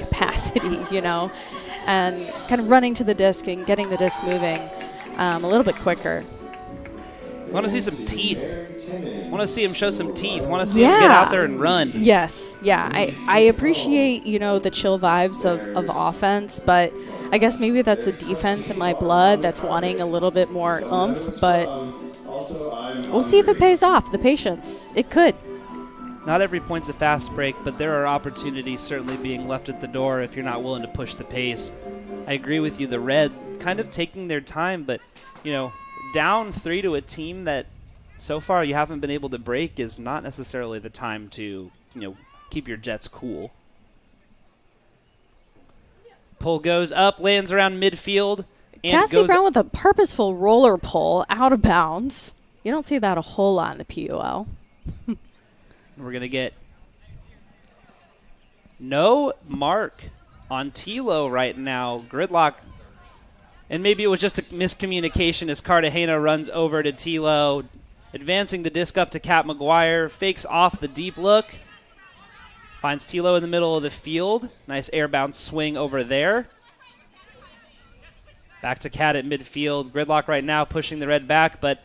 capacity, and kind of running to the disc and getting the disc moving a little bit quicker. I want to see some teeth. I want to see him show some teeth. I want to see him get out there and run. Yes. Yeah. I appreciate, the chill vibes of offense, but I guess maybe that's the defense in my blood that's wanting a little bit more oomph, but we'll see if it pays off. The patience. It could. Not every point's a fast break, but there are opportunities certainly being left at the door if you're not willing to push the pace. I agree with you. The Red kind of taking their time, but, down 3 to a team that so far you haven't been able to break is not necessarily the time to, keep your Jets cool. Pull goes up, lands around midfield. And Cassie Brown with a purposeful roller pull out of bounds. You don't see that a whole lot in the PUL. We're going to get no mark on Tilo right now. Gridlock. And maybe it was just a miscommunication as Cartagena runs over to Tilo, advancing the disc up to Cat McGuire, fakes off the deep look, finds Tilo in the middle of the field. Nice airbound swing over there. Back to Cat at midfield. Gridlock right now pushing the Red back, but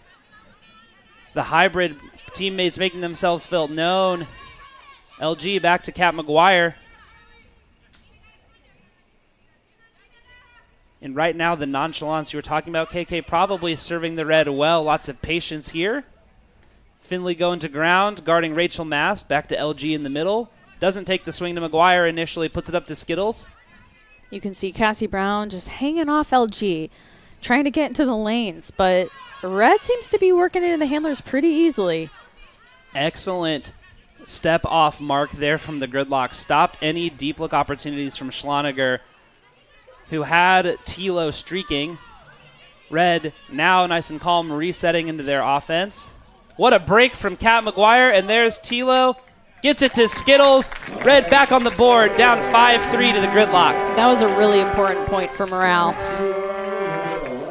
the hybrid teammates making themselves felt known. LG back to Cat McGuire. And right now, the nonchalance you were talking about, KK, probably serving the Red well. Lots of patience here. Finley going to ground, guarding Rachel Mast. Back to LG in the middle. Doesn't take the swing to McGuire initially, puts it up to Skittles. You can see Cassie Brown just hanging off LG, trying to get into the lanes, but Red seems to be working into the handlers pretty easily. Excellent step off mark there from the Gridlock. Stopped any deep look opportunities from Schloniger, who had Tilo streaking. Red now nice and calm, resetting into their offense. What a break from Cat McGuire, and there's Tilo. Gets it to Skittles. Red back on the board, down 5-3 to the Gridlock. That was a really important point for morale.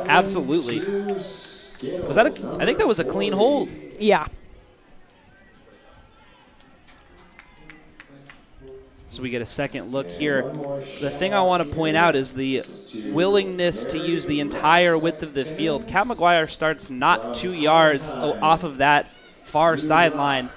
Absolutely. Was that I think that was a clean hold. Yeah. So we get a second look here. The thing I want to point out is the willingness to use the entire width of the field. Cat McGuire starts not 2 yards off of that far sideline.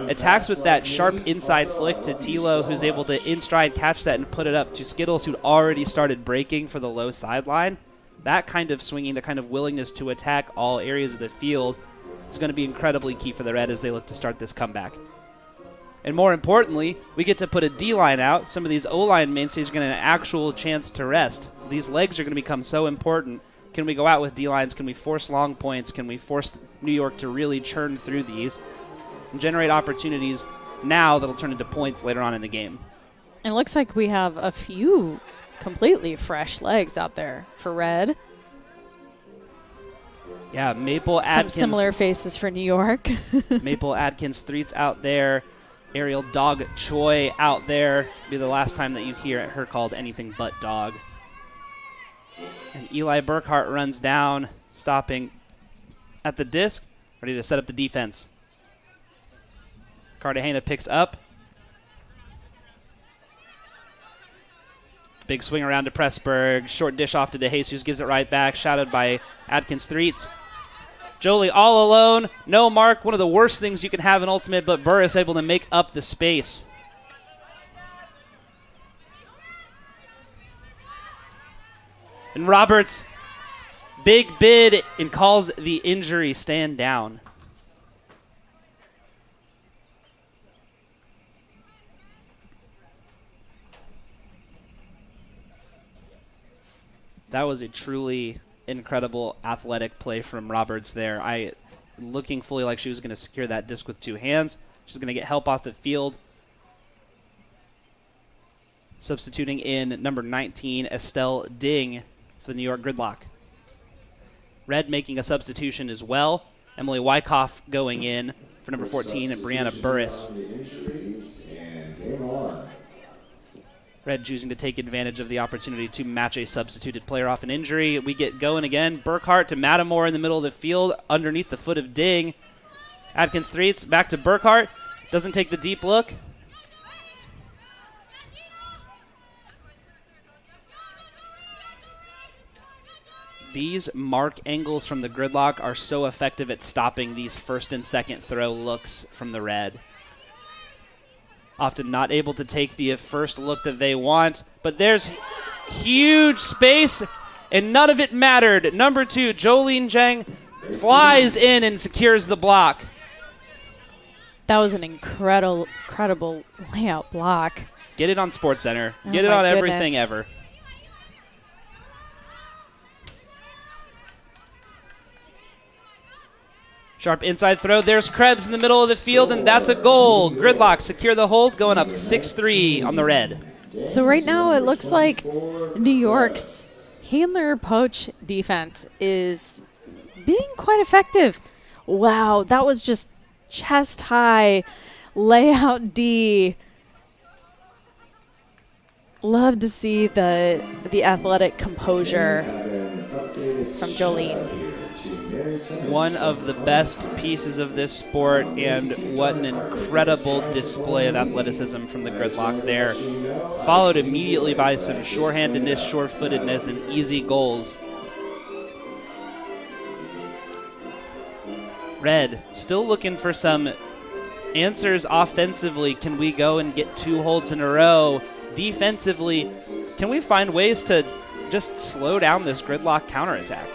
Attacks with that sharp inside flick to Tilo, who's able to in stride catch that and put it up to Skittles, who'd already started breaking for the low sideline. That kind of swinging, the kind of willingness to attack all areas of the field is going to be incredibly key for the Red as they look to start this comeback. And more importantly, we get to put a D-line out. Some of these O-line mainstays are going to have an actual chance to rest. These legs are going to become so important. Can we go out with D-lines? Can we force long points? Can we force New York to really churn through these and generate opportunities now that'll turn into points later on in the game? It looks like we have a few completely fresh legs out there for Red. Yeah, Maple Atkins. Some similar faces for New York. Maple Atkins Threets out there. Ariel Dog Choi out there. Be the last time that you hear her called anything but dog. And Eli Burkhart runs down, stopping at the disc, ready to set up the defense. Cartagena picks up. Big swing around to Pressburg. Short dish off to DeJesus, gives it right back. Shouted by Atkins Threets. Jolie all alone, no mark. One of the worst things you can have in Ultimate, but Burris able to make up the space. And Roberts, big bid, and calls the injury stand down. That was a truly incredible athletic play from Roberts there. Looking fully like she was going to secure that disc with two hands. She's going to get help off the field. Substituting in number 19, Estelle Ding for the New York Gridlock. Red making a substitution as well. Emily Wyckoff going in for number 14 and Brianna Burris. Red choosing to take advantage of the opportunity to match a substituted player off an injury. We get going again. Burkhart to Matamore in the middle of the field underneath the foot of Ding. Atkins Threets back to Burkhart. Doesn't take the deep look. these mark angles from the Gridlock are so effective at stopping these first and second throw looks from the Red. Often not able to take the first look that they want, but there's huge space, and none of it mattered. Number 2, Jolene Zhang, flies in and secures the block. That was an incredible layout block. Get it on SportsCenter. Oh, Get it on my everything goodness. ever. Sharp inside throw. There's Krebs in the middle of the field, and that's a goal. Gridlock secure the hold, going up 6-3 on the Red. So right now it looks like New York's handler poach defense is being quite effective. Wow, that was just chest high layout D. Love to see the athletic composure from Jolene. One of the best pieces of this sport, and what an incredible display of athleticism from the Gridlock there. Followed immediately by some shorthandedness, sure-footedness, and easy goals. Red still looking for some answers offensively. Can we go and get 2 holds in a row? Defensively, can we find ways to just slow down this Gridlock counterattack?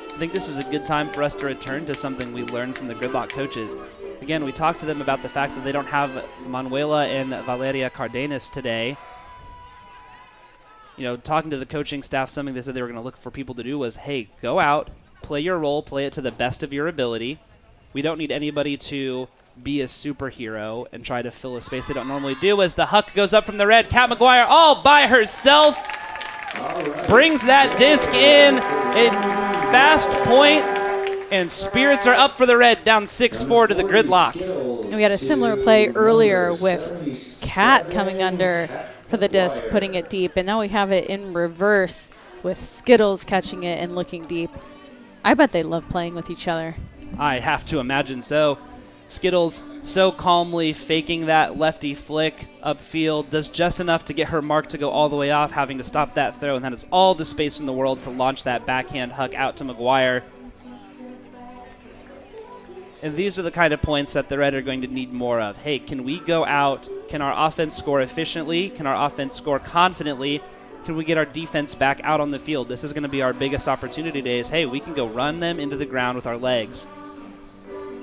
I think this is a good time for us to return to something we learned from the Gridlock coaches. Again, we talked to them about the fact that they don't have Manuela and Valeria Cardenas today. You know, talking to the coaching staff, something they said they were going to look for people to do was, hey, go out, play your role, play it to the best of your ability. We don't need anybody to be a superhero and try to fill a space they don't normally do. As the huck goes up from the Red, Kat McGuire all by herself brings that disc in. A fast point, and spirits are up for the Red, down 6-4 to the Gridlock. And we had a similar play earlier with Kat coming under for the disc, putting it deep, and now we have it in reverse with Skittles catching it and looking deep. I bet they love playing with each other. I have to imagine so. Skittles so calmly faking that lefty flick upfield, does just enough to get her mark to go all the way off, having to stop that throw, and that is all the space in the world to launch that backhand huck out to McGuire. And these are the kind of points that the Red are going to need more of. Hey, can we go out? Can our offense score efficiently? Can our offense score confidently? Can we get our defense back out on the field? This is going to be our biggest opportunity today is, hey, we can go run them into the ground with our legs.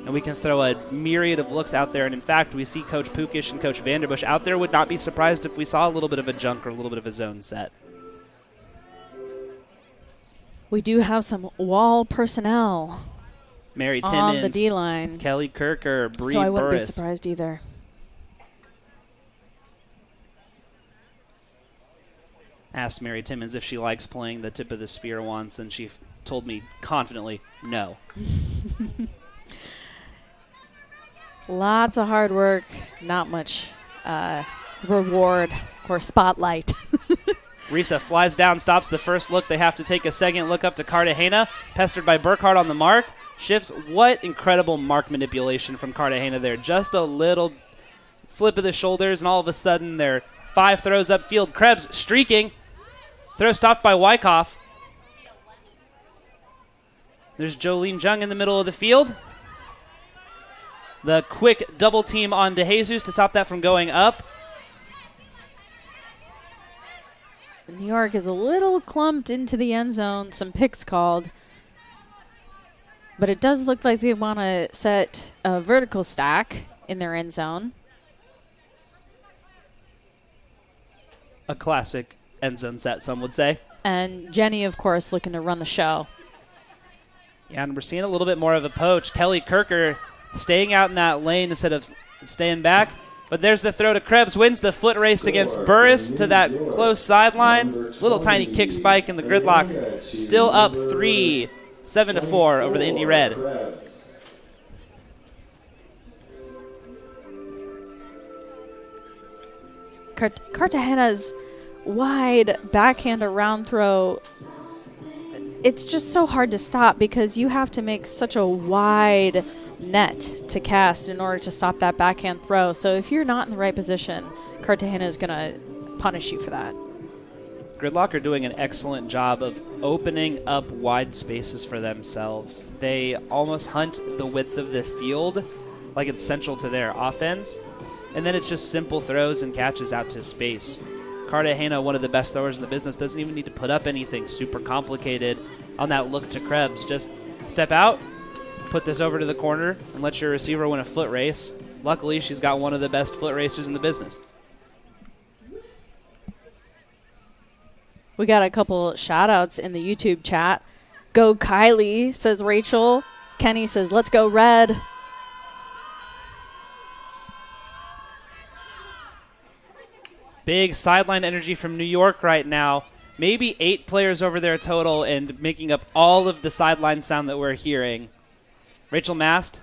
And we can throw a myriad of looks out there. And in fact, we see Coach Pukish and Coach Vanderbush out there. Would not be surprised if we saw a little bit of a junk or a little bit of a zone set. We do have some wall personnel Mary Timmons, on the D-line. Kelly Kirker, Bree So I wouldn't Burris. be surprised either. Asked Mary Timmons if she likes playing the tip of the spear once, and she told me confidently, no. Lots of hard work, not much reward or spotlight. Risa flies down, stops the first look. They have to take a second look up to Cartagena, pestered by Burkhardt on the mark. Shifts. What incredible mark manipulation from Cartagena there. Just a little flip of the shoulders, and all of a sudden they're 5 throws upfield. Krebs streaking. Throw stopped by Wyckoff. There's Jolene Jung in the middle of the field. The quick double team on DeJesus to stop that from going up. New York is a little clumped into the end zone. Some picks called. But it does look like they want to set a vertical stack in their end zone. A classic end zone set, some would say. And Jenny, of course, looking to run the show. Yeah, and we're seeing a little bit more of a poach. Kelly Kirker staying out in that lane instead of staying back. But there's the throw to Krebs. Wins the foot race against Burris to that close sideline. Little tiny kick spike, and the Gridlock still up 3, 7-4 over the Indy Red. Cartagena's wide backhand around throw it's just so hard to stop because you have to make such a wide net to cast in order to stop that backhand throw. So if you're not in the right position, Cartagena is going to punish you for that. Gridlock are doing an excellent job of opening up wide spaces for themselves. They almost hunt the width of the field like it's central to their offense, and then it's just simple throws and catches out to space. Cartagena, one of the best throwers in the business, doesn't even need to put up anything super complicated on that look to Krebs. Just step out, put this over to the corner, and let your receiver win a foot race. Luckily, she's got one of the best foot racers in the business. We got a couple shout-outs in the YouTube chat. Go Kylie, says Rachel. Kenny says, let's go Red. Big sideline energy from New York right now. Maybe 8 players over there total and making up all of the sideline sound that we're hearing. Rachel Mast,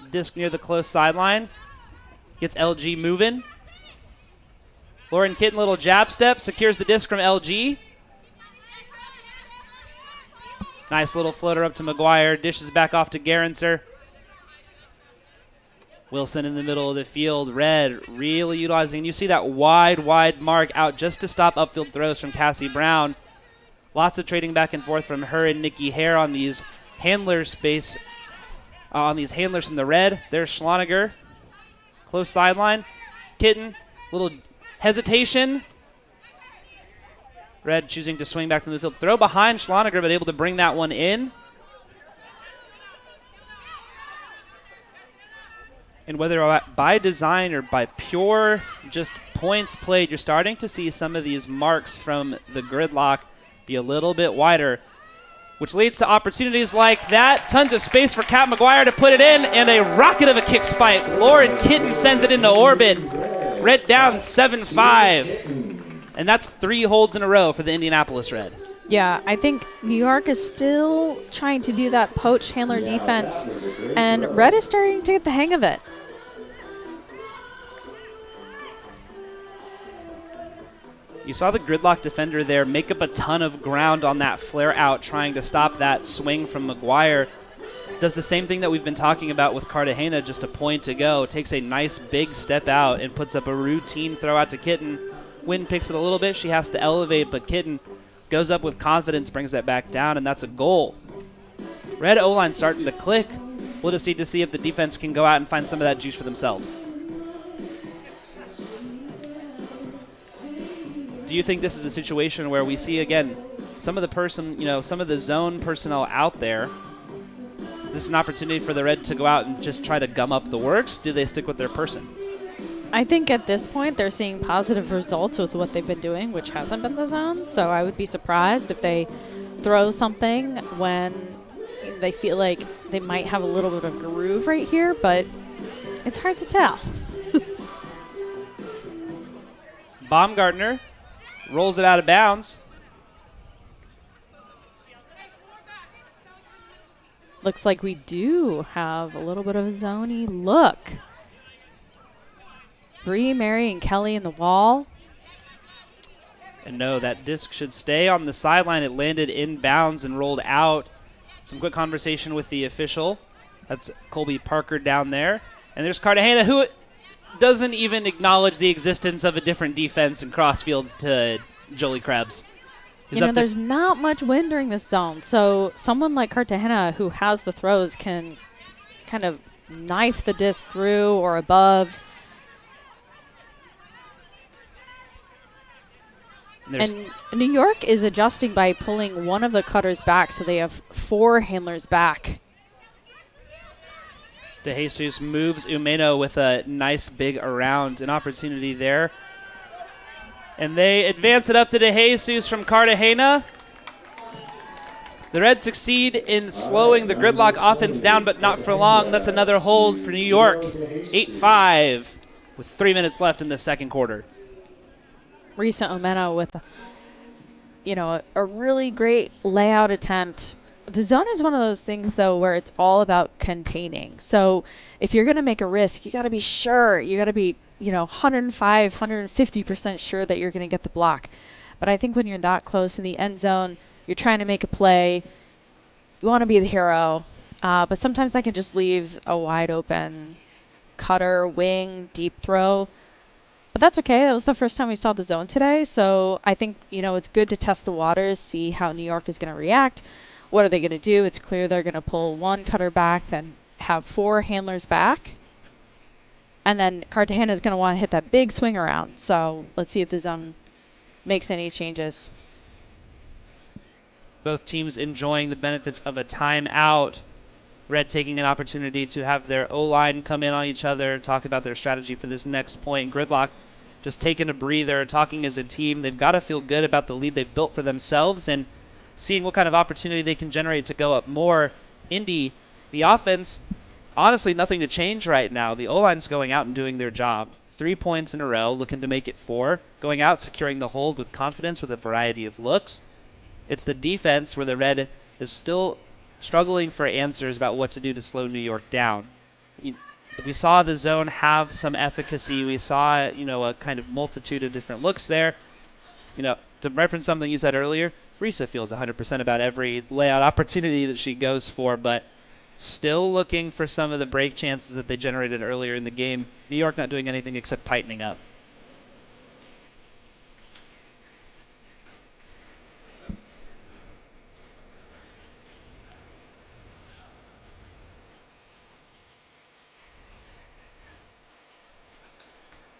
disc near the close sideline. Gets LG moving. Lauren Kitten, little jab step, secures the disc from LG. Nice little floater up to McGuire. Dishes back off to Gerenser. Wilson in the middle of the field. Red really utilizing. You see that wide mark out just to stop upfield throws from Cassie Brown. Lots of trading back and forth from her and Nikki Hare on these handlers space. On these handlers from the red. There's Schloniger. Close sideline. Kitten. Little hesitation. Red choosing to swing back to the field. Throw behind Schloniger, but able to bring that one in. And whether by design or by pure just points played, you're starting to see some of these marks from the Gridlock be a little bit wider, which leads to opportunities like that. Tons of space for Kat McGuire to put it in, and a rocket of a kick spike. Lauren Kitten sends it into orbit. Red down 7-5. And that's 3 holds in a row for the Indianapolis Red. Yeah, I think New York is still trying to do that poach handler defense, and Red is starting to get the hang of it. You saw the Gridlock defender there make up a ton of ground on that flare out, trying to stop that swing from McGuire. Does the same thing that we've been talking about with Cartagena just a point ago. Takes a nice big step out and puts up a routine throw out to Kitten. Wynn picks it a little bit. She has to elevate, but Kitten goes up with confidence, brings that back down, and that's a goal. Red O-line starting to click. We'll just need to see if the defense can go out and find some of that juice for themselves. Do you think this is a situation where we see, again, some of the zone personnel out there? Is this an opportunity for the Red to go out and just try to gum up the works? Do they stick with their person? I think at this point they're seeing positive results with what they've been doing, which hasn't been the zone. So I would be surprised if they throw something when they feel like they might have a little bit of groove right here, but it's hard to tell. Baumgartner rolls it out of bounds. Looks like we do have a little bit of a zony look. Bree, Mary, and Kelly in the wall. And no, that disc should stay on the sideline. It landed inbounds and rolled out. Some quick conversation with the official. That's Colby Parker down there. And there's Cartagena, who doesn't even acknowledge the existence of a different defense in crossfields to Jolie Krebs. There's not much wind during this zone, so someone like Cartagena who has the throws can kind of knife the disc through or above. And New York is adjusting by pulling one of the cutters back, so they have 4 handlers back. DeJesus moves Umeno with a nice big around, an opportunity there. And they advance it up to DeJesus from Cartagena. The Reds succeed in slowing the Gridlock offense down, but not for long. That's another hold for New York. 8-5 with 3 minutes left in the second quarter. Risa Umeno with a really great layout attempt. The zone is one of those things, though, where it's all about containing. So if you're going to make a risk, you got to be sure. You got to be 105, 150% sure that you're going to get the block. But I think when you're that close in the end zone, You're trying to make a play. You want to be the hero. But sometimes that can just leave a wide open cutter, wing, deep throw. But that's okay. That was the first time we saw the zone today. So I think, it's good to test the waters, see how New York is going to react. What are they going to do? It's clear they're going to pull one cutter back, then have 4 handlers back. And then Cartagena is going to want to hit that big swing around. So let's see if the zone makes any changes. Both teams enjoying the benefits of a timeout. Red taking an opportunity to have their O-line come in on each other, talk about their strategy for this next point. Gridlock just taking a breather, talking as a team. They've got to feel good about the lead they've built for themselves and seeing what kind of opportunity they can generate to go up more. Indy, the offense, honestly nothing to change right now. The O-line's going out and doing their job. 3 points in a row, looking to make it 4. Going out, securing the hold with confidence with a variety of looks. It's the defense where the Red is still struggling for answers about what to do to slow New York down. We saw the zone have some efficacy. We saw, a kind of multitude of different looks there. To reference something you said earlier, Risa feels 100% about every layout opportunity that she goes for, but still looking for some of the break chances that they generated earlier in the game. New York not doing anything except tightening up.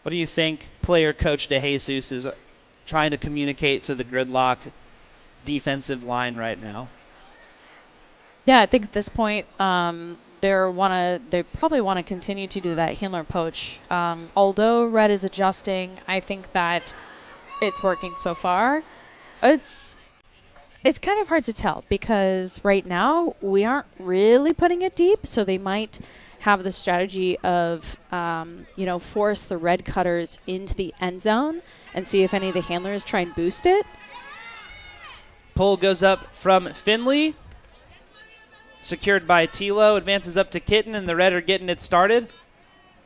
What do you think player coach DeJesus is trying to communicate to the Gridlock defensive line right now? Yeah, I think at this point, they probably want to continue to do that handler poach. Although Red is adjusting, I think that it's working so far. It's kind of hard to tell because right now we aren't really putting it deep, so they might have the strategy of, force the Red cutters into the end zone and see if any of the handlers try and boost it. Pull goes up from Finley. Secured by Tilo, advances up to Kitten, and the Red are getting it started.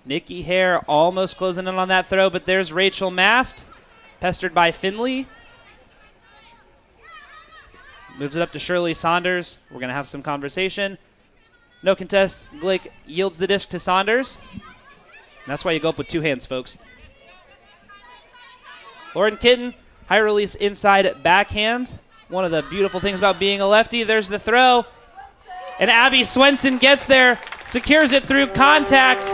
Nikki Hare almost closing in on that throw, but there's Rachel Mast, pestered by Finley. Moves it up to Shirley Saunders. We're going to have some conversation. No contest. Glick yields the disc to Saunders. And that's why you go up with 2 hands, folks. Lauren Kitten, high release inside backhand. One of the beautiful things about being a lefty. There's the throw. And Abby Swenson gets there, secures it through contact.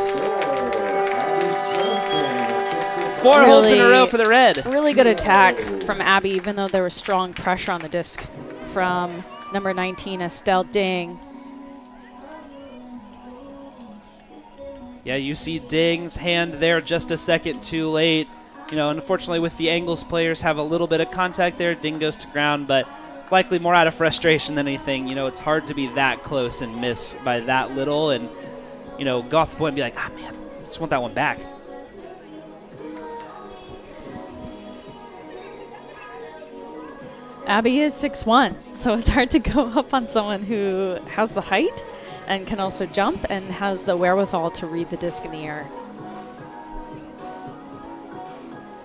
4 holds in a row for the Red. Really good attack from Abby, even though there was strong pressure on the disc from number 19, Estelle Ding. Yeah, you see Ding's hand there just a second too late. Unfortunately with the Angles players have a little bit of contact there. Ding goes to ground, but likely more out of frustration than anything. It's hard to be that close and miss by that little and, go off the point and be like, man, I just want that one back. Abby is 6'1", so it's hard to go up on someone who has the height and can also jump and has the wherewithal to read the disc in the air.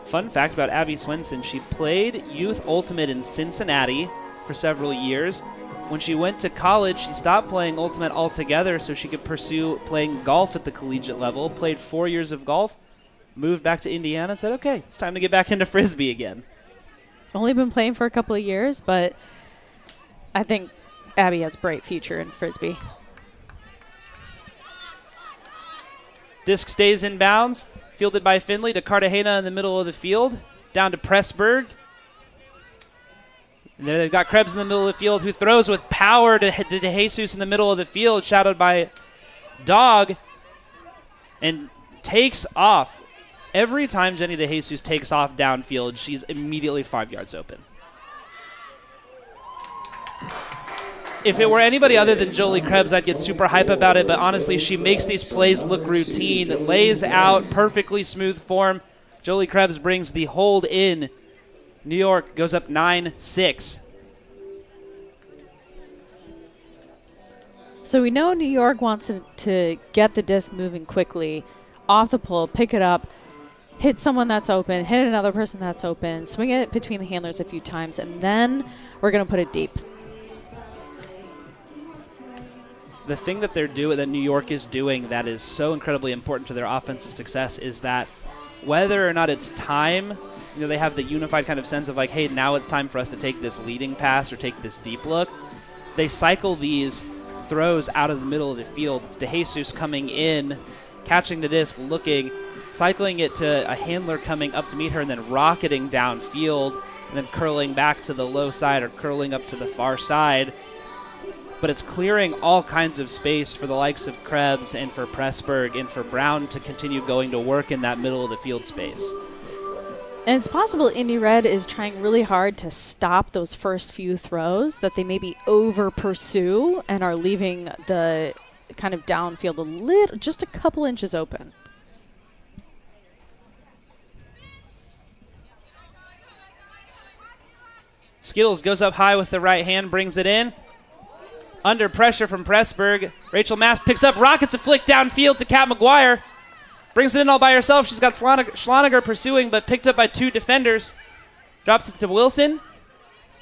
Fun fact about Abby Swenson, she played Youth Ultimate in Cincinnati for several years. When she went to college, she stopped playing Ultimate altogether so she could pursue playing golf at the collegiate level. Played 4 years of golf, moved back to Indiana and said, okay, it's time to get back into Frisbee again. Only been playing for a couple of years, but I think Abby has a bright future in Frisbee. Disc stays in bounds, fielded by Finley to Cartagena in the middle of the field, down to Pressburg. And then they've got Krebs in the middle of the field who throws with power to DeJesus in the middle of the field, shadowed by Dog, and takes off. Every time Jenny DeJesus takes off downfield, she's immediately 5 yards open. If it were anybody other than Jolie Krebs, I'd get super hype about it, but honestly, she makes these plays look routine, lays out perfectly smooth form. Jolie Krebs brings the hold in. New York goes up 9-6. So we know New York wants to get the disc moving quickly, off the pull, pick it up. hit someone that's open, hit another person that's open, swing it between the handlers a few times, and then we're going to put it deep. The thing that they're doing, that New York is doing, that is so incredibly important to their offensive success is that whether or not it's time, they have the unified kind of sense of like, hey, now it's time for us to take this leading pass or take this deep look. They cycle these throws out of the middle of the field. It's DeJesus coming in, catching the disc, looking, cycling it to a handler coming up to meet her, and then rocketing downfield, and then curling back to the low side or curling up to the far side. But it's clearing all kinds of space for the likes of Krebs and for Pressburg and for Brown to continue going to work in that middle of the field space. And it's possible Indy Red is trying really hard to stop those first few throws, that they maybe over pursue and are leaving the kind of downfield a little, just a couple inches open. Skittles goes up high with the right hand, brings it in. Under pressure from Pressburg, Rachel Mast picks up, rockets a flick downfield to Kat McGuire. Brings it in all by herself. She's got Schloniger pursuing, but picked up by two defenders. Drops it to Wilson.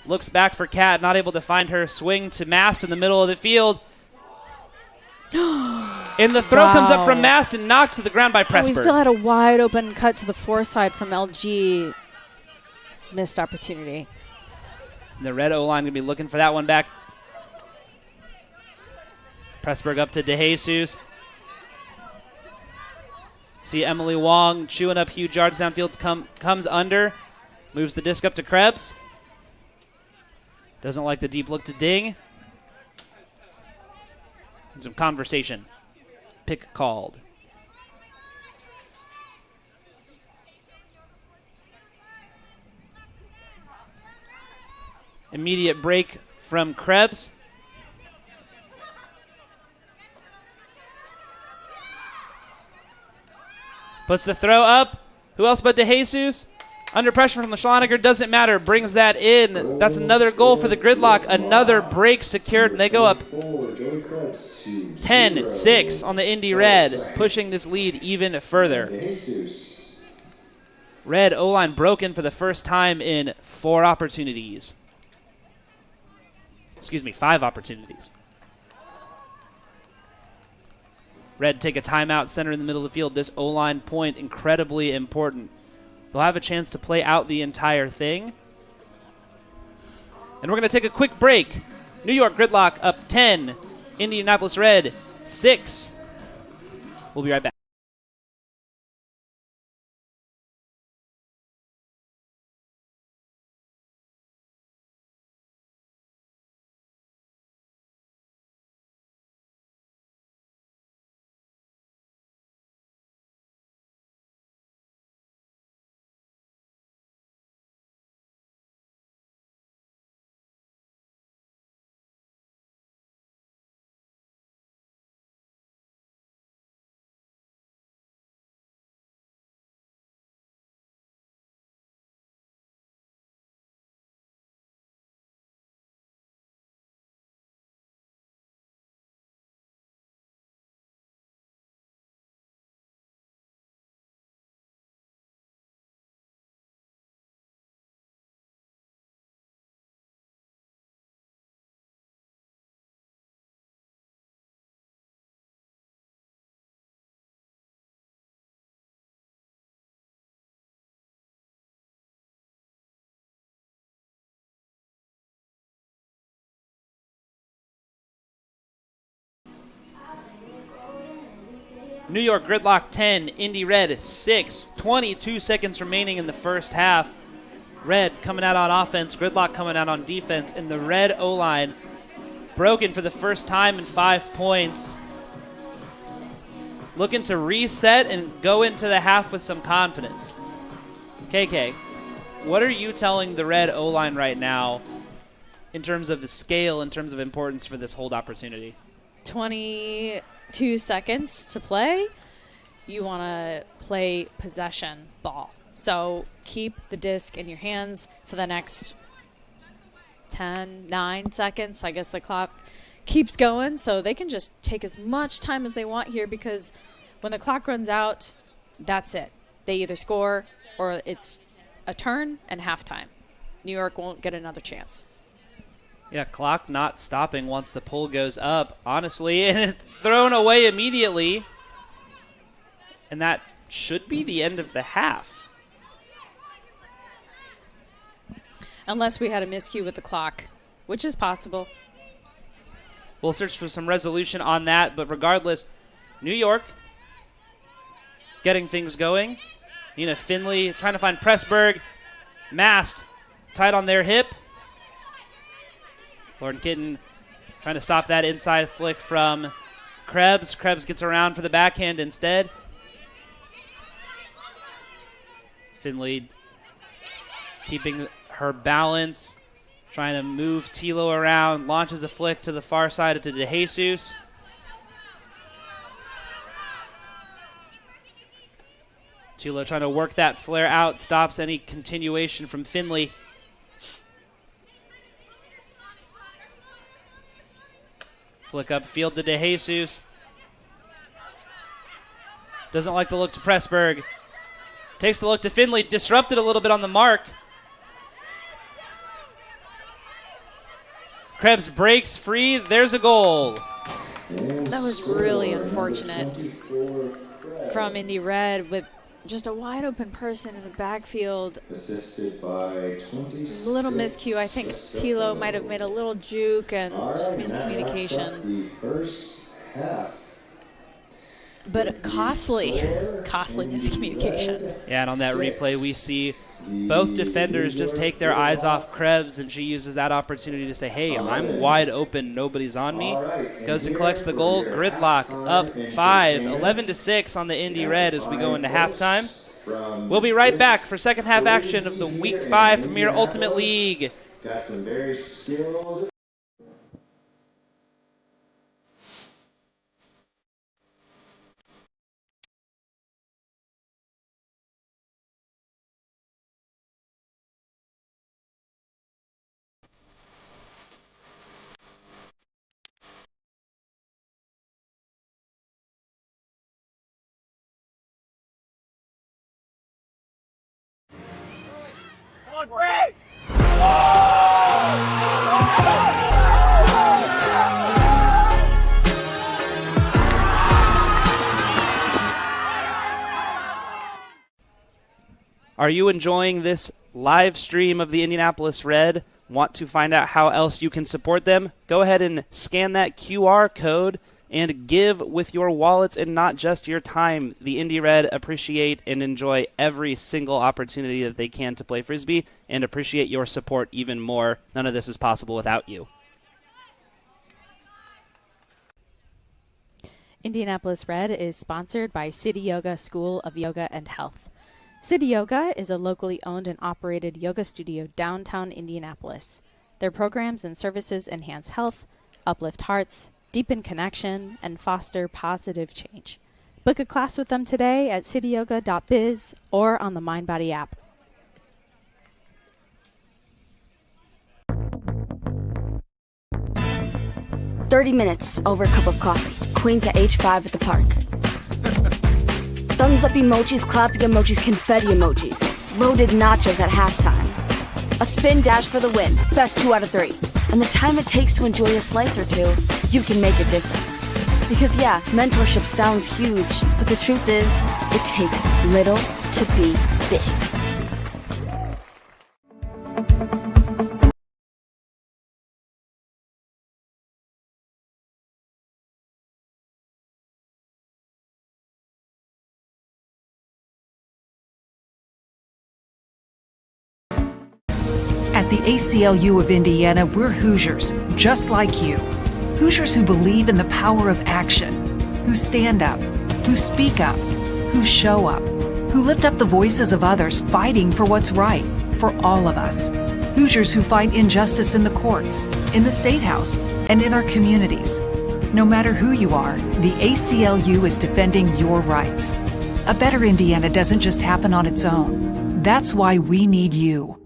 Looks back for Kat, not able to find her. Swing to Mast in the middle of the field. And the throw comes up from Mast and knocked to the ground by Pressburg. We still had a wide open cut to the foreside from LG. Missed opportunity. And the red O-line going to be looking for that one back. Pressburg up to DeJesus. See Emily Wong chewing up huge yards downfield. Comes under. Moves the disc up to Krebs. Doesn't like the deep look to Ding. And some conversation. Pick called. Immediate break from Krebs. Puts the throw up. Who else but DeJesus? Under pressure from the Schloniger. Doesn't matter. Brings that in. That's another goal for the Gridlock. Another break secured. And they go up 10-6 on the Indy Red, pushing this lead even further. Red O-line broken for the first time in 5 opportunities. Red take a timeout, center in the middle of the field. This O-line point, incredibly important. They'll have a chance to play out the entire thing. And we're going to take a quick break. New York Gridlock up 10. Indianapolis Red 6. We'll be right back. New York Gridlock 10, Indy Red 6. 22 seconds remaining in the first half. Red coming out on offense, Gridlock coming out on defense, and the Red O-line broken for the first time in 5 points. Looking to reset and go into the half with some confidence. KK, what are you telling the Red O-line right now in terms of the scale, in terms of importance for this hold opportunity? 22 seconds to play. You want to play possession ball. So keep the disc in your hands for the next 9 seconds. I guess the clock keeps going, so they can just take as much time as they want here, because when the clock runs out, that's it. They either score or it's a turn and halftime. New York won't get another chance. Yeah, clock not stopping once the pull goes up, honestly, and it's thrown away immediately. And that should be the end of the half. Unless we had a miscue with the clock, which is possible. We'll search for some resolution on that, but regardless, New York getting things going. Nina Finley trying to find Pressburg. Mast tied on their hip. Lauren Kitten trying to stop that inside flick from Krebs. Krebs gets around for the backhand instead. Finley keeping her balance, trying to move Tilo around, launches a flick to the far side to DeJesus. Tilo trying to work that flare out, stops any continuation from Finley. Flick upfield to DeJesus. Doesn't like the look to Pressburg. Takes the look to Finley, disrupted a little bit on the mark. Krebs breaks free. There's a goal. That was really unfortunate from Indy Red with just a wide open person in the backfield. Assisted by A little miscue. I think Tilo might have made a little juke and just miscommunication. the first half. But costly miscommunication. Yeah, and on that replay, we see both defenders just take their eyes off Krebs, and she uses that opportunity to say, hey, I'm wide open, nobody's on me. Goes and collects the goal. Gridlock up 5, 11-6 on the Indy Red as we go into halftime. We'll be right back for second half action of the Week 5 Premier Ultimate League. Got some very skilled. Are you enjoying this live stream of the Indianapolis Red? Want to find out how else you can support them? Go ahead and scan that QR code and give with your wallets and not just your time. The Indy Red appreciate and enjoy every single opportunity that they can to play Frisbee and appreciate your support even more. None of this is possible without you. Indianapolis Red is sponsored by City Yoga School of Yoga and Health. City Yoga is a locally owned and operated yoga studio downtown Indianapolis. Their programs and services enhance health, uplift hearts, deepen connection, and foster positive change. Book a class with them today at cityyoga.biz or on the MindBody app. "30 minutes over a cup of coffee. Queen to H5 at the park. Thumbs up emojis, clapping emojis, confetti emojis. Loaded nachos at halftime. A spin dash for the win. Best 2 out of 3. And the time it takes to enjoy a slice or two, you can make a difference. Because yeah, mentorship sounds huge, but the truth is, it takes little to be big." At the ACLU of Indiana, we're Hoosiers, just like you. Hoosiers who believe in the power of action, who stand up, who speak up, who show up, who lift up the voices of others fighting for what's right, for all of us. Hoosiers who fight injustice in the courts, in the State House, and in our communities. No matter who you are, the ACLU is defending your rights. A better Indiana doesn't just happen on its own. That's why we need you.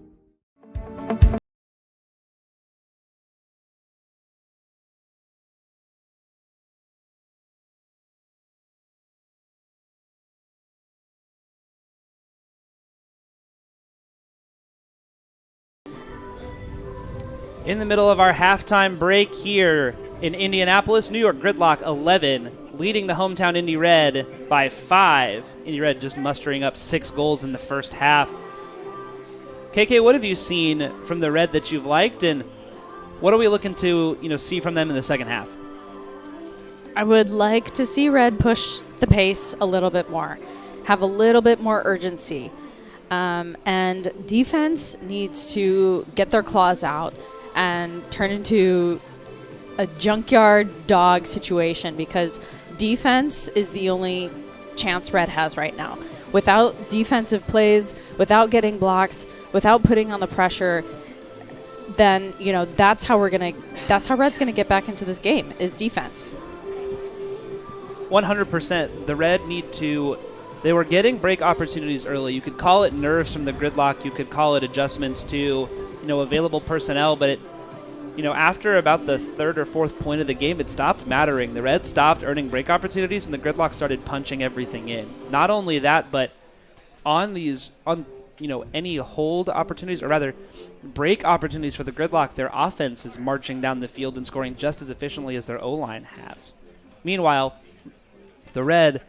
In the middle of our halftime break here in Indianapolis, New York Gridlock 11, leading the hometown Indy Red by 5. Indy Red just mustering up 6 goals in the first half. KK, what have you seen from the Red that you've liked, and what are we looking to see from them in the second half? I would like to see Red push the pace a little bit more, have a little bit more urgency, and defense needs to get their claws out and turn into a junkyard dog situation, because defense is the only chance Red has right now. Without defensive plays, without getting blocks, without putting on the pressure, then that's how Red's gonna get back into this game, is defense. 100%. The Red need to. They were getting break opportunities early. You could call it nerves from the Gridlock. You could call it adjustments to available personnel, but after about the third or fourth point of the game, it stopped mattering. The Reds stopped earning break opportunities, and the Gridlock started punching everything in. Not only that, but on any hold opportunities, or rather break opportunities for the Gridlock, their offense is marching down the field and scoring just as efficiently as their O-line has. Meanwhile, the Red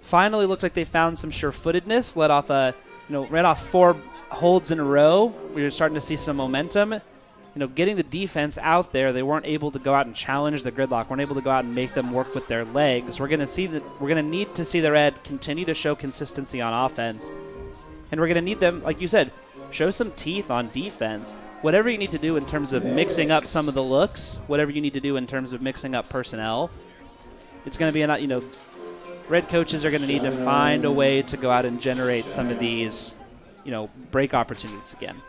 finally looked like they found some sure-footedness, let off 4 holds in a row. We were starting to see some momentum. Getting the defense out there, they weren't able to go out and challenge the Gridlock, weren't able to go out and make them work with their legs. We're going to need to see the Red continue to show consistency on offense, and we're going to need them, like you said, show some teeth on defense. Whatever you need to do in terms of mixing up some of the looks, whatever you need to do in terms of mixing up personnel, it's going to be Red coaches are going to need to find a way to go out and generate some of these, break opportunities again.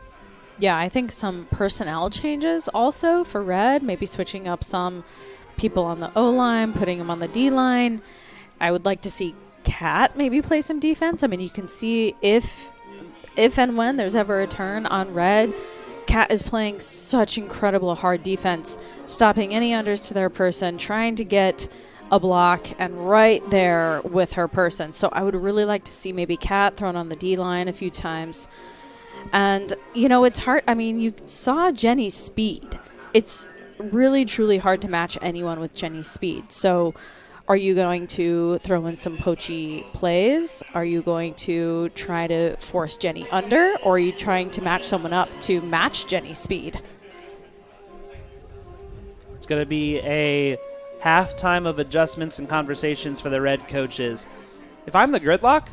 Yeah, I think some personnel changes also for Red, maybe switching up some people on the O-line, putting them on the D-line. I would like to see Cat maybe play some defense. I mean, you can see if and when there's ever a turn on Red, Cat is playing such incredible hard defense, stopping any unders to their person, trying to get a block, and right there with her person. So I would really like to see maybe Cat thrown on the D-line a few times. And, it's hard. I mean, you saw Jenny's speed. It's really, truly hard to match anyone with Jenny's speed. So are you going to throw in some poachy plays? Are you going to try to force Jenny under? Or are you trying to match someone up to match Jenny's speed? It's going to be a halftime of adjustments and conversations for the Red coaches. If I'm the Gridlock,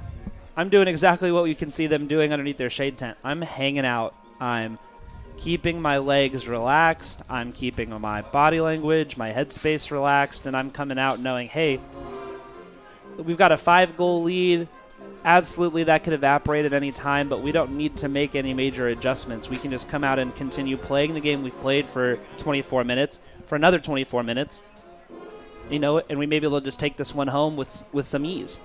I'm doing exactly what you can see them doing underneath their shade tent. I'm hanging out. I'm keeping my legs relaxed. I'm keeping my body language, my headspace relaxed, and I'm coming out knowing, hey, we've got a 5-goal lead. Absolutely, that could evaporate at any time, but we don't need to make any major adjustments. We can just come out and continue playing the game we've played for 24 minutes, for another 24 minutes, and we may be able to just take this one home with some ease.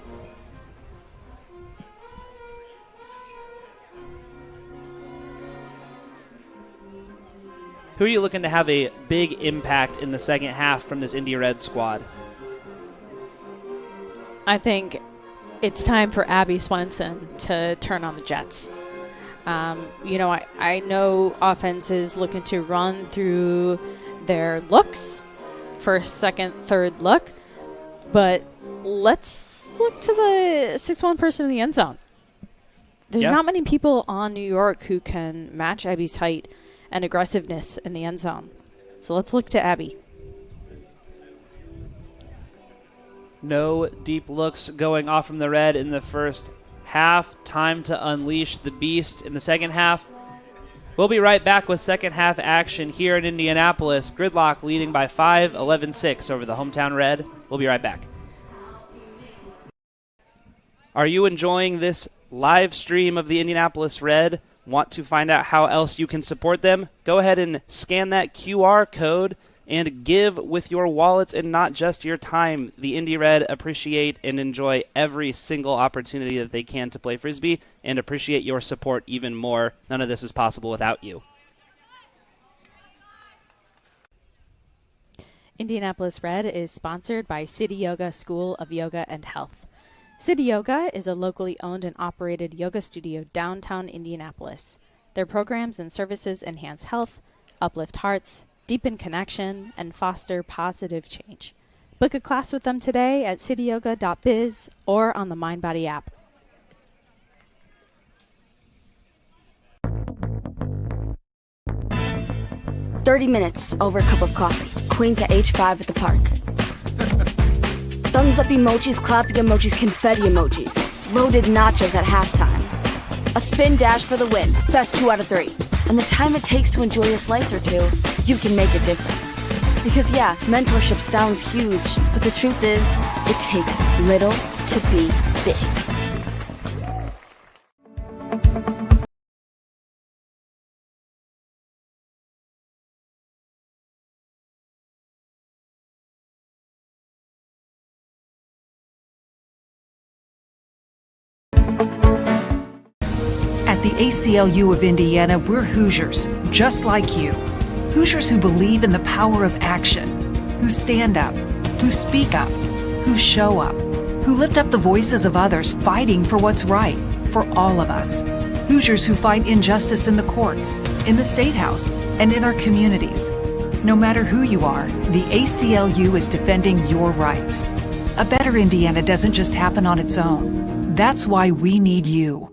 Who are you looking to have a big impact in the second half from this Indy Red squad? I think it's time for Abby Swenson to turn on the Jets. I know offense is looking to run through their looks, first, second, third look, but let's look to the 6'1" person in the end zone. There's not many people on New York who can match Abby's height and aggressiveness in the end zone. So let's look to Abby. No deep looks going off from the Red in the first half. Time to unleash the beast in the second half. We'll be right back with second half action here in Indianapolis. Gridlock leading by 5, 11-6 over the hometown Red. We'll be right back. Are you enjoying this live stream of the Indianapolis Red? Want to find out how else you can support them? Go ahead and scan that QR code and give with your wallets and not just your time. The Indy Red appreciate and enjoy every single opportunity that they can to play Frisbee and appreciate your support even more. None of this is possible without you. Indianapolis Red is sponsored by City Yoga School of Yoga and Health. City Yoga is a locally owned and operated yoga studio downtown Indianapolis. Their programs and services enhance health, uplift hearts, deepen connection, and foster positive change. Book a class with them today at cityyoga.biz or on the MindBody app. "30 minutes over a cup of coffee. Queen to H5 at the park. Thumbs up emojis, clapping emojis, confetti emojis. Loaded nachos at halftime. A spin dash for the win. Best 2 out of 3. And the time it takes to enjoy a slice or two, you can make a difference. Because yeah, mentorship sounds huge, but the truth is, it takes little to be big." At the ACLU of Indiana, we're Hoosiers, just like you. Hoosiers who believe in the power of action, who stand up, who speak up, who show up, who lift up the voices of others fighting for what's right for all of us. Hoosiers who fight injustice in the courts, in the State House, and in our communities. No matter who you are, the ACLU is defending your rights. A better Indiana doesn't just happen on its own. That's why we need you.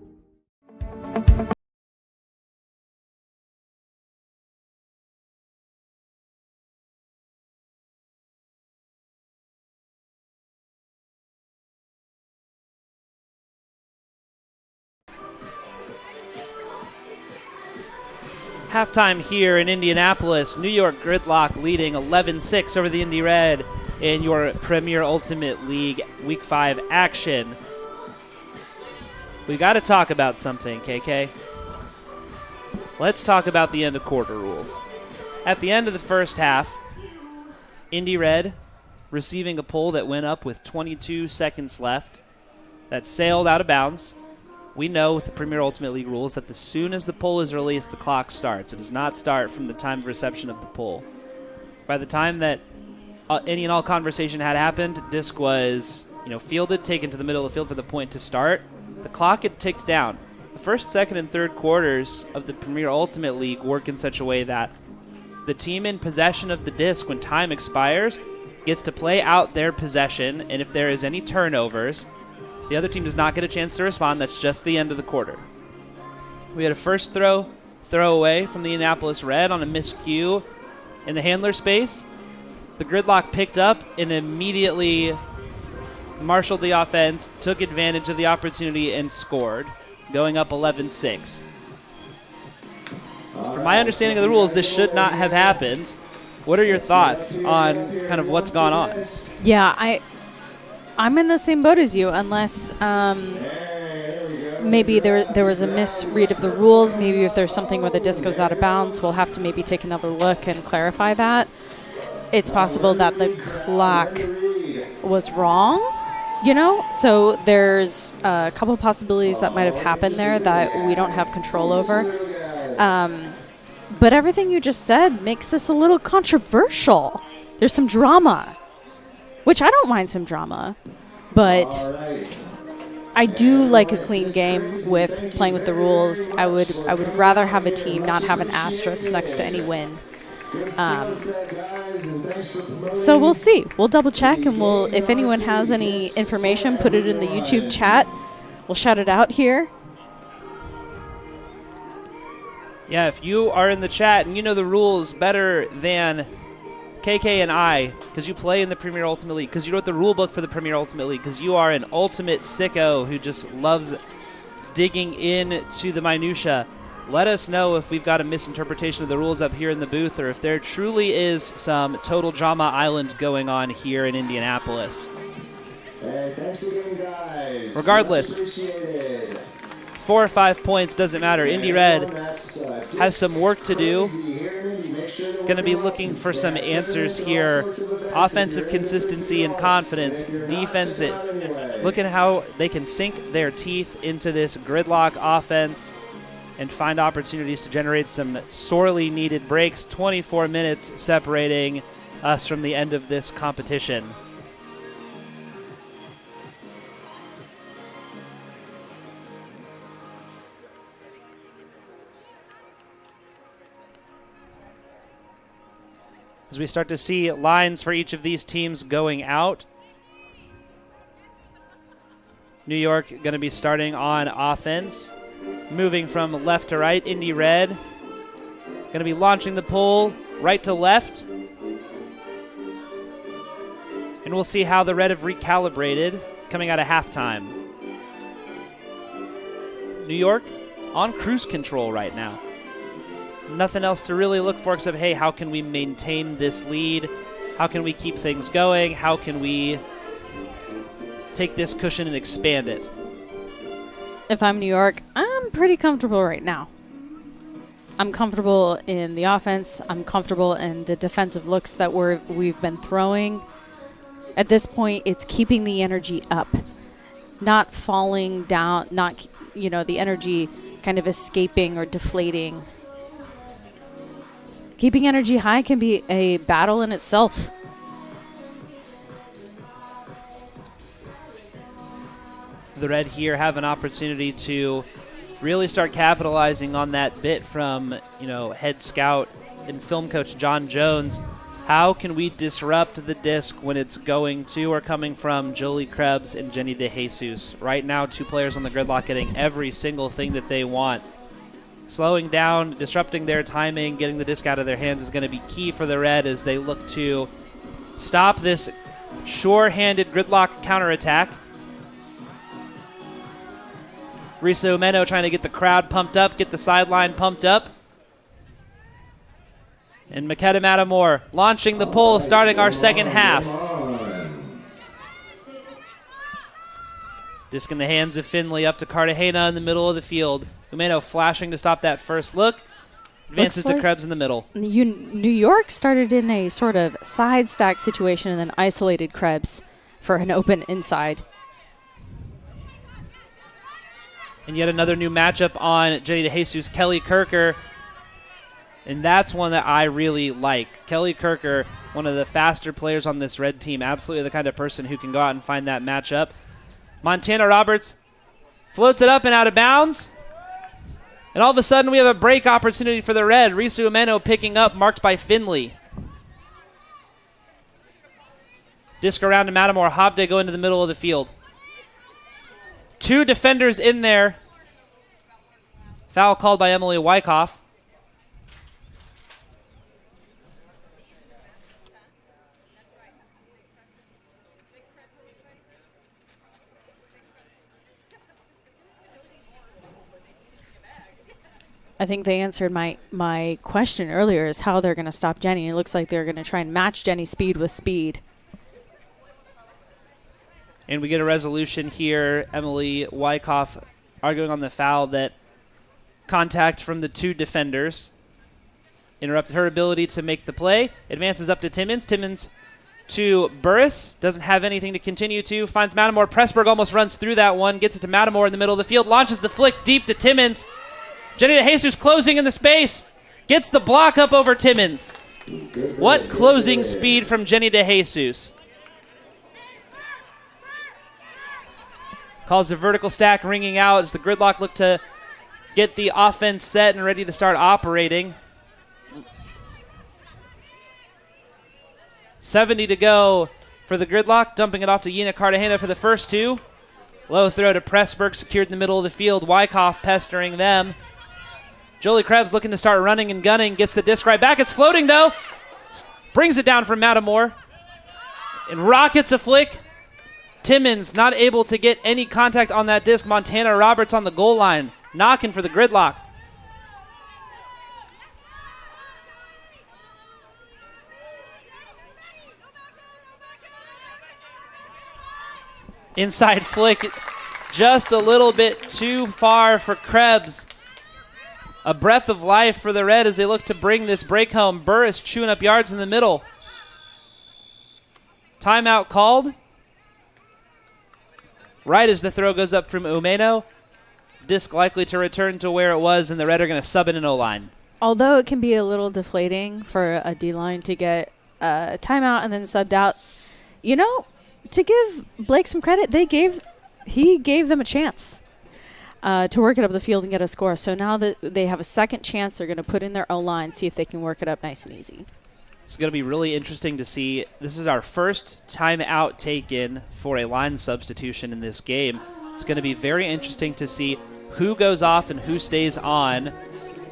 Halftime here in Indianapolis, New York Gridlock leading 11-6 over the Indy Red in your Premier Ultimate League Week 5 action. We got to talk about something, KK. Let's talk about the end of quarter rules. At the end of the first half, Indy Red receiving a pull that went up with 22 seconds left, that sailed out of bounds. We know with the Premier Ultimate League rules that as soon as the pull is released, the clock starts. It does not start from the time of reception of the pull. By the time that any and all conversation had happened, disc was fielded, taken to the middle of the field for the point to start. The clock had ticked down. The first, second, and third quarters of the Premier Ultimate League work in such a way that the team in possession of the disc when time expires gets to play out their possession, and if there is any turnovers, the other team does not get a chance to respond. That's just the end of the quarter. We had a first throw away from the Indianapolis Red on a miscue in the handler space. The Gridlock picked up and immediately marshaled the offense, took advantage of the opportunity, and scored, going up 11-6. From my understanding of the rules, this should not have happened. What are your thoughts on kind of what's gone on? Yeah, I'm in the same boat as you, unless maybe there was a misread of the rules. Maybe if there's something where the disc goes out of bounds, we'll have to maybe take another look and clarify that. It's possible that the clock was wrong, So there's a couple possibilities that might have happened there that we don't have control over. But everything you just said makes this a little controversial. There's some drama. Which I don't mind some drama, but I do like a clean game with playing with the rules. I would rather have a team not have an asterisk next to any win. So we'll see. We'll double check, and if anyone has any information, put it in the YouTube chat. We'll shout it out here. Yeah, if you are in the chat and you know the rules better than KK and I, because you play in the Premier Ultimate League, because you wrote the rule book for the Premier Ultimate League, because you are an ultimate sicko who just loves digging into the minutia, let us know if we've got a misinterpretation of the rules up here in the booth, or if there truly is some total drama island going on here in Indianapolis. Hey, thanks again, guys. Regardless, 4 or 5 points doesn't matter. Indy Red has some work to do. Going to be looking for some answers here. Offensive consistency and confidence. Defensive. Look at how they can sink their teeth into this Gridlock offense and find opportunities to generate some sorely needed breaks. 24 minutes separating us from the end of this competition. as we start to see lines for each of these teams going out. New York going to be starting on offense. Moving from left to right, Indy Red going to be launching the PUL right to left. And we'll see how the Red have recalibrated coming out of halftime. New York on cruise control right now. Nothing else to really look for except, hey, how can we maintain this lead? How can we keep things going? How can we take this cushion and expand it? If I'm New York, I'm pretty comfortable right now. I'm comfortable in the offense. I'm comfortable in the defensive looks that we've been throwing. At this point, it's keeping the energy up, not falling down, not, the energy kind of escaping or deflating. Keeping energy high can be a battle in itself. The Red here have an opportunity to really start capitalizing on that bit from, head scout and film coach John Jones. How can we disrupt the disc when it's going to or coming from Jolie Krebs and Jenny DeJesus? Right now, 2 players on the Gridlock getting every single thing that they want. Slowing down, disrupting their timing, getting the disc out of their hands is going to be key for the Red as they look to stop this sure-handed Gridlock counterattack. Risa Umeno trying to get the crowd pumped up, get the sideline pumped up. And Makeda Matamore launching the PUL, starting our second half. Disc in the hands of Finley, up to Cartagena in the middle of the field. Umeno flashing to stop that first look. Advances to Krebs in the middle. New York started in a sort of side stack situation and then isolated Krebs for an open inside. And yet another new matchup on Jenny DeJesus, Kelly Kirker. And that's one that I really like. Kelly Kirker, one of the faster players on this Red team, absolutely the kind of person who can go out and find that matchup. Montana Roberts floats it up and out of bounds. And all of a sudden we have a break opportunity for the Red. Risu Umeno picking up, marked by Finley. Disc around to Matamore. Hobday go into the middle of the field. 2 defenders in there. Foul called by Emily Wyckoff. I think they answered my question earlier is how they're going to stop Jenny. It looks like they're going to try and match Jenny's speed with speed. And we get a resolution here. Emily Wyckoff arguing on the foul that contact from the 2 defenders interrupted her ability to make the play. Advances up to Timmons. Timmons to Burris. Doesn't have anything to continue to. Finds Matamore. Pressburg almost runs through that one. Gets it to Matamore in the middle of the field. Launches the flick deep to Timmons. Jenny DeJesus closing in the space. Gets the block up over Timmons. What closing speed from Jenny DeJesus. Calls the vertical stack ringing out as the Gridlock look to get the offense set and ready to start operating. 70 to go for the Gridlock, dumping it off to Yina Cartagena for the first 2. Low throw to Pressburg, secured in the middle of the field. Wyckoff pestering them. Jolie Krebs looking to start running and gunning, gets the disc right back. It's floating though. Brings it down from Matamore. And rockets a flick. Timmons not able to get any contact on that disc. Montana Roberts on the goal line, knocking for the Gridlock. Inside flick, just a little bit too far for Krebs. A breath of life for the Red as they look to bring this break home. Burris chewing up yards in the middle. Timeout called. Right as the throw goes up from Umeno. Disc likely to return to where it was, and the Red are going to sub in an O-line. Although it can be a little deflating for a D-line to get a timeout and then subbed out, to give Blake some credit, he gave them a chance to work it up the field and get a score. So now that they have a second chance, they're going to put in their O-line, see if they can work it up nice and easy. It's going to be really interesting to see. This is our first timeout taken for a line substitution in this game. It's going to be very interesting to see who goes off and who stays on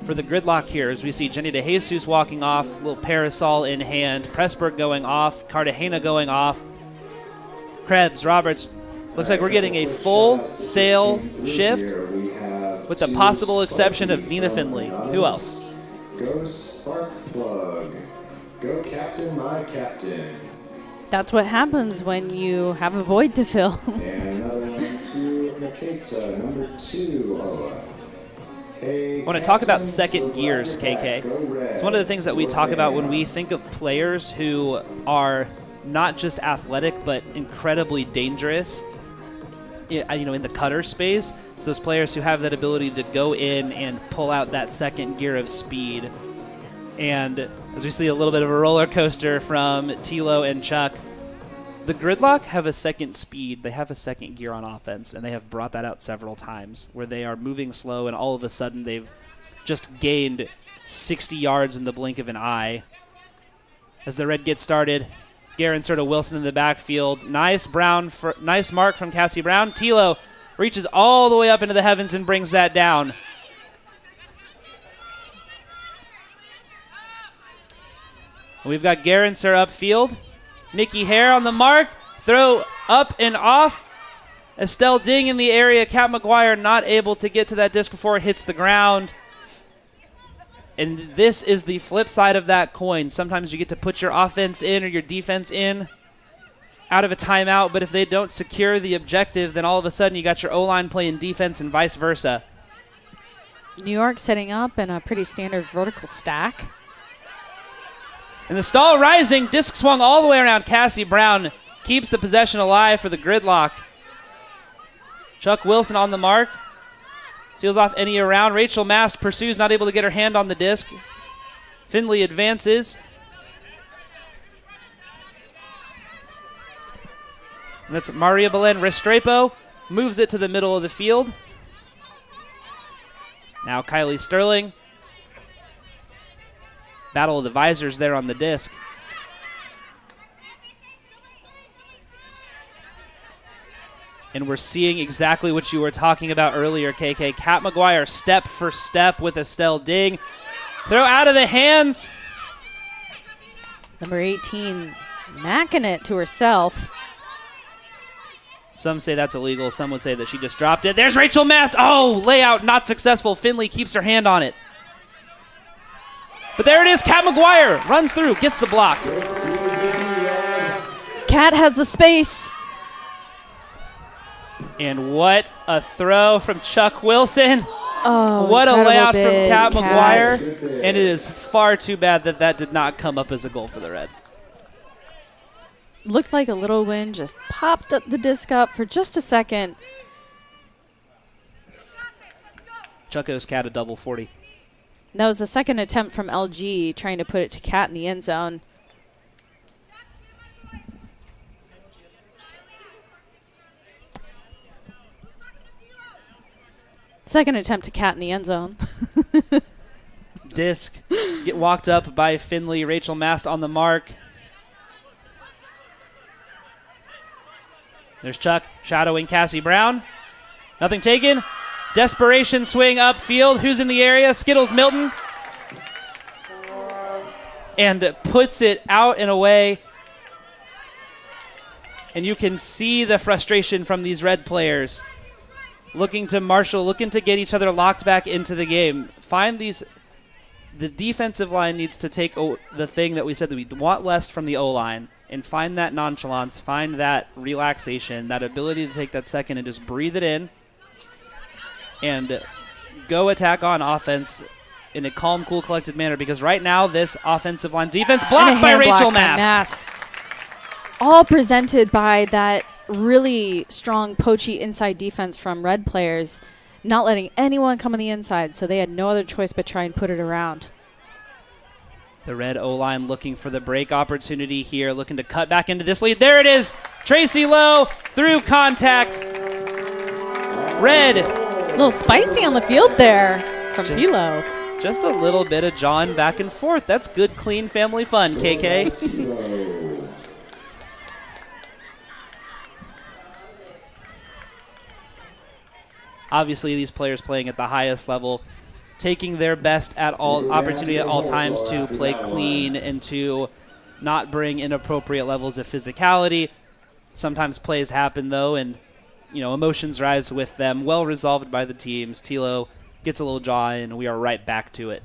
for the Gridlock here. As we see Jenny DeJesus walking off, little parasol in hand, Pressburg going off, Cartagena going off, Krebs, Roberts. Looks like we're getting a full sail shift with the possible exception of Nina Finley. Who else? Go spark plug. Go captain, my captain. That's what happens when you have a void to fill. And another one to Nikita, number 2. I want to talk about second gears, KK. It's one of the things that we talk about when we think of players who are not just athletic but incredibly dangerous, in the cutter space. It's those players who have that ability to go in and pull out that second gear of speed. And as we see a little bit of a roller coaster from Tilo and Chuck, the Gridlock have a second speed. They have a second gear on offense, and they have brought that out several times where they are moving slow, and all of a sudden they've just gained 60 yards in the blink of an eye. As the Red gets started, Guerin sort of Wilson in the backfield. Nice mark from Cassie Brown. Tilo reaches all the way up into the heavens and brings that down. We've got Gerenser upfield. Nikki Hare on the mark. Throw up and off. Estelle Ding in the area. Kat McGuire not able to get to that disc before it hits the ground. And this is the flip side of that coin. Sometimes you get to put your offense in or your defense in out of a timeout, but if they don't secure the objective, then all of a sudden you got your O-line playing defense and vice versa. New York setting up in a pretty standard vertical stack. And the stall rising, disc swung all the way around. Cassie Brown keeps the possession alive for the Gridlock. Chuck Wilson on the mark. Seals off any around. Rachel Mast pursues, not able to get her hand on the disc. Finley advances. And that's Maria Belen Restrepo. Moves it to the middle of the field. Now Kylie Sterling. Battle of the visors there on the disc. And we're seeing exactly what you were talking about earlier, KK. Kat McGuire step for step with Estelle Ding. Throw out of the hands. Number 18 macking it to herself. Some say that's illegal. Some would say that she just dropped it. There's Rachel Mast. Oh, layout not successful. Finley keeps her hand on it. But there it is. Kat McGuire runs through, gets the block. Kat has the space. And what a throw from Chuck Wilson. Oh, what a layout from Kat Kat. McGuire. And it is far too bad that that did not come up as a goal for the Red. Looked like a little wind just popped up the disc up for just a second. Chuck owes Kat a double 40. That was the second attempt from LG trying to put it to Kat in the end zone. Second attempt to Kat in the end zone. Disc get walked up by Finley. Rachel Mast on the mark. There's Chuck shadowing Cassie Brown. Nothing taken. Desperation swing upfield. Who's in the area? Skittles Milton. And puts it out and away. And you can see the frustration from these Red players. Looking to marshal, looking to get each other locked back into the game. The defensive line needs to take the thing that we said that we want less from the O-line and find that nonchalance, find that relaxation, that ability to take that second and just breathe it in and go attack on offense in a calm, cool, collected manner, because right now this offensive line defense blocked by Rachel Mast. All presented by that really strong poachy inside defense from Red players, not letting anyone come on the inside, so they had no other choice but try and put it around. The Red O-line looking for the break opportunity here, looking to cut back into this lead. There it is. Tracy Lowe through contact. Red. A little spicy on the field there from Philo. Just a little bit of jawing back and forth. That's good, clean family fun, KK. Obviously, these players playing at the highest level, taking their best at all opportunity at all times to play clean and to not bring inappropriate levels of physicality. Sometimes plays happen, though, and emotions rise with them. Well resolved by the teams. Tilo gets a little jaw, and we are right back to it.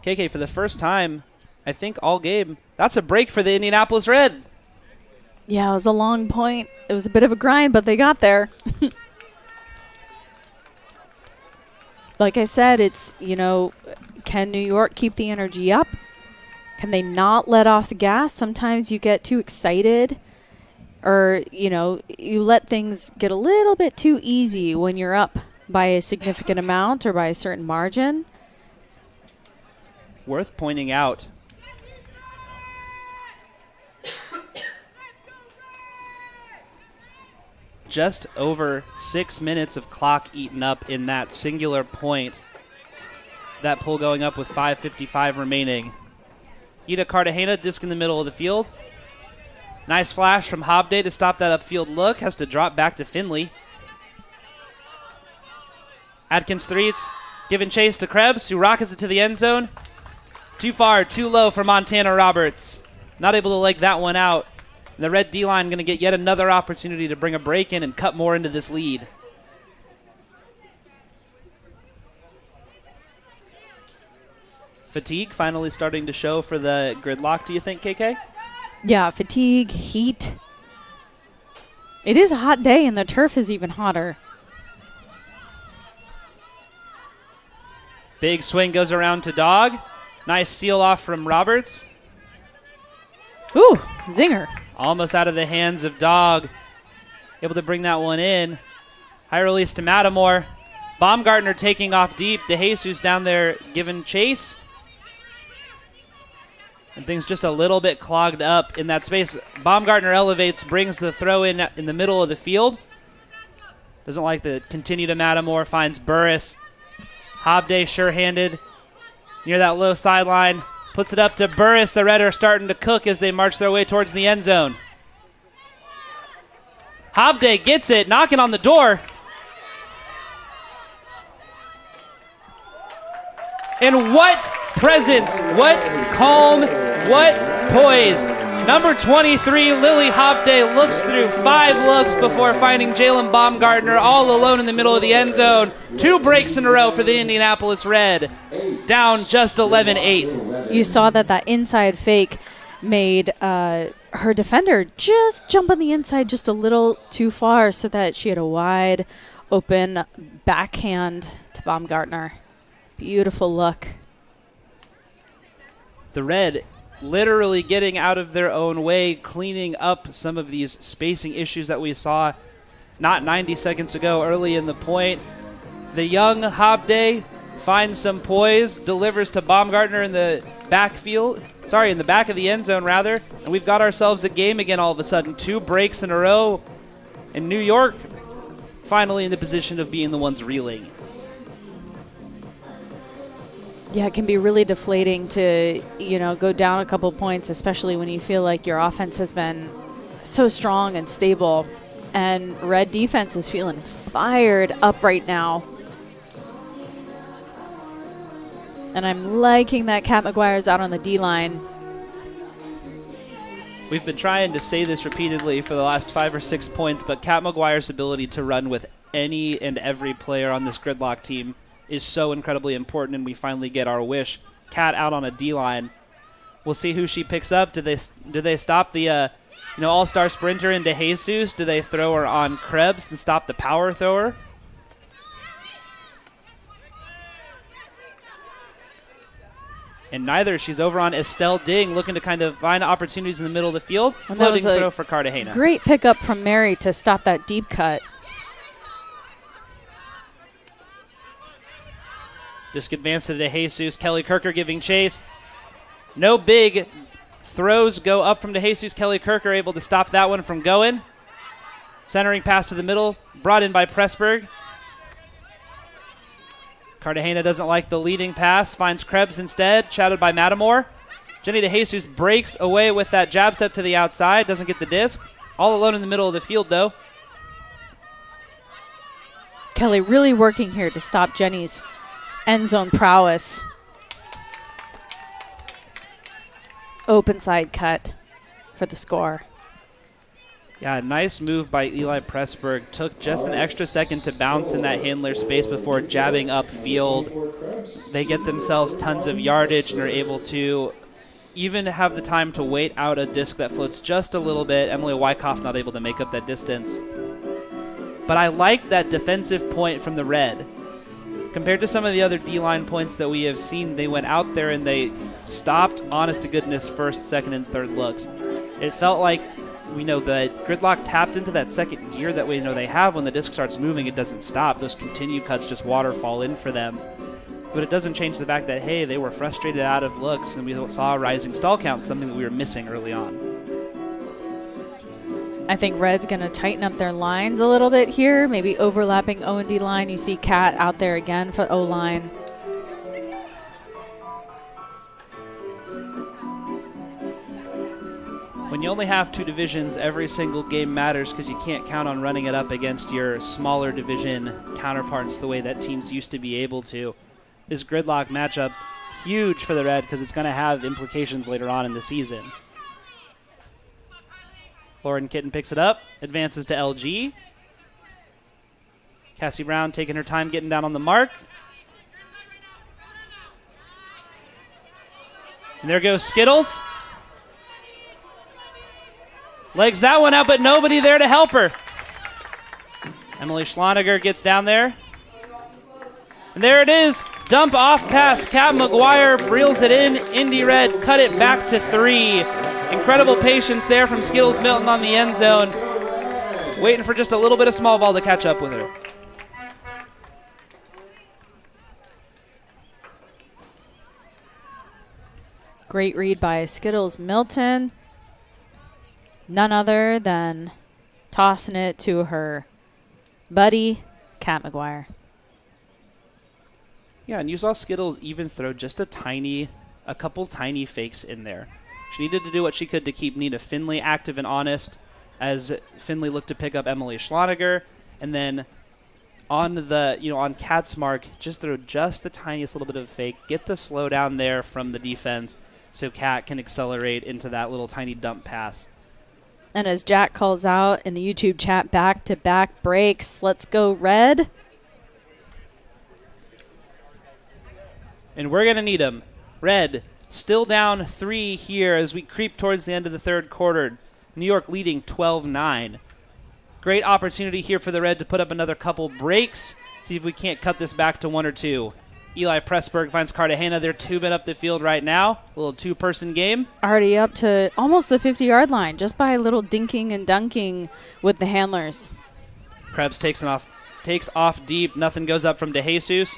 KK, for the first time, I think all game, that's a break for the Indianapolis Red. Yeah, it was a long point. It was a bit of a grind, but they got there. Like I said, it's, can New York keep the energy up? Can they not let off the gas? Sometimes you get too excited or, you let things get a little bit too easy when you're up by a significant amount or by a certain margin. Worth pointing out, just over 6 minutes of clock eaten up in that singular point. That pull going up with 5:55 remaining. Ida Cartagena, disc in the middle of the field. Nice flash from Hobday to stop that upfield look. Has to drop back to Finley. Atkins Threets giving chase to Krebs, who rockets it to the end zone. Too far, too low for Montana Roberts. Not able to leg that one out. The Red D-line going to get yet another opportunity to bring a break in and cut more into this lead. Fatigue finally starting to show for the Gridlock, do you think, KK? Yeah, fatigue, heat. It is a hot day, and the turf is even hotter. Big swing goes around to Dog. Nice seal off from Roberts. Ooh, zinger. Almost out of the hands of Dog. Able to bring that one in. High release to Matamore. Baumgartner taking off deep. DeJesus down there giving chase. And things just a little bit clogged up in that space. Baumgartner elevates, brings the throw in the middle of the field. Doesn't like the continue to Matamore. Finds Burris. Hobday sure-handed near that low sideline. Puts it up to Burris. The Red are starting to cook as they march their way towards the end zone. Hobday gets it, knocking on the door. And what presence, what calm, what poise. Number 23, Lily Hobday, looks through 5 looks before finding Jalen Baumgartner all alone in the middle of the end zone. 2 breaks in a row for the Indianapolis Red. Down just 11-8. You saw that inside fake made her defender just jump on the inside just a little too far so that she had a wide open backhand to Baumgartner. Beautiful look. The Red literally getting out of their own way, cleaning up some of these spacing issues that we saw not 90 seconds ago early in the point. The young Hobday finds some poise, delivers to Baumgartner in the backfield. In the back of the end zone, rather. And we've got ourselves a game again all of a sudden. 2 breaks in a row. And New York finally in the position of being the ones reeling. Yeah, it can be really deflating to, go down a couple points, especially when you feel like your offense has been so strong and stable. And Red defense is feeling fired up right now. And I'm liking that Kat McGuire's out on the D-line. We've been trying to say this repeatedly for the last 5 or 6 points, but Kat McGuire's ability to run with any and every player on this Gridlock team is so incredibly important, and we finally get our wish. Kat out on a D-line. We'll see who she picks up. Do they stop the all-star sprinter in DeJesus? Do they throw her on Krebs and stop the power thrower? And neither. She's over on Estelle Ding, looking to kind of find opportunities in the middle of the field. And floating throw for Cartagena. Great pickup from Mary to stop that deep cut. Just advance to DeJesus. Kelly Kirker giving chase. No big throws go up from DeJesus. Kelly Kirker able to stop that one from going. Centering pass to the middle, brought in by Pressburg. Cartagena doesn't like the leading pass, finds Krebs instead, shadowed by Matamore. Jenny DeJesus breaks away with that jab step to the outside, doesn't get the disc. All alone in the middle of the field, though. Kelly really working here to stop Jenny's end zone prowess. Open side cut for the score. Yeah, nice move by Eli Pressburg. Took just an extra second to bounce in that handler space before jabbing upfield. They get themselves tons of yardage and are able to even have the time to wait out a disc that floats just a little bit. Emily Wyckoff not able to make up that distance. But I like that defensive point from the Red. Compared to some of the other D-line points that we have seen, they went out there and they stopped honest-to-goodness first, second, and third looks. It felt like we know that Gridlock tapped into that second gear that we know they have. When the disc starts moving, it doesn't stop. Those continue cuts just waterfall in for them. But it doesn't change the fact that, hey, they were frustrated out of looks, and we saw a rising stall count, something that we were missing early on. I think Red's going to tighten up their lines a little bit here, maybe overlapping O&D line. You see Kat out there again for O-line. When you only have two divisions, every single game matters because you can't count on running it up against your smaller division counterparts the way that teams used to be able to. This Gridlock matchup, huge for the Red because it's going to have implications later on in the season. Lauren Kitten picks it up, advances to LG. Cassie Brown taking her time getting down on the mark. And there goes Skittles. Legs that one out, but nobody there to help her. Emily Schloniger gets down there. And there it is. Dump off pass. Kat McGuire reels it in. Indy Red cut it back to 3. Incredible patience there from Skittles Milton on the end zone. Waiting for just a little bit of small ball to catch up with her. Great read by Skittles Milton. None other than tossing it to her buddy, Kat McGuire. Yeah, and you saw Skittles even throw just a couple tiny fakes in there. She needed to do what she could to keep Nina Finley active and honest as Finley looked to pick up Emily Schloniger. And then on Kat's mark, just throw just the tiniest little bit of fake, get the slow down there from the defense so Kat can accelerate into that little tiny dump pass. And as Jack calls out in the YouTube chat, back-to-back breaks. Let's go, Red. And we're going to need them. Red still down 3 here as we creep towards the end of the third quarter. New York leading 12-9. Great opportunity here for the Red to put up another couple breaks. See if we can't cut this back to 1 or 2. Eli Pressburg finds Cartagena. They're 2-men up the field right now. A little two-person game. Already up to almost the 50-yard line just by a little dinking and dunking with the handlers. Krebs takes off deep. Nothing goes up from DeJesus.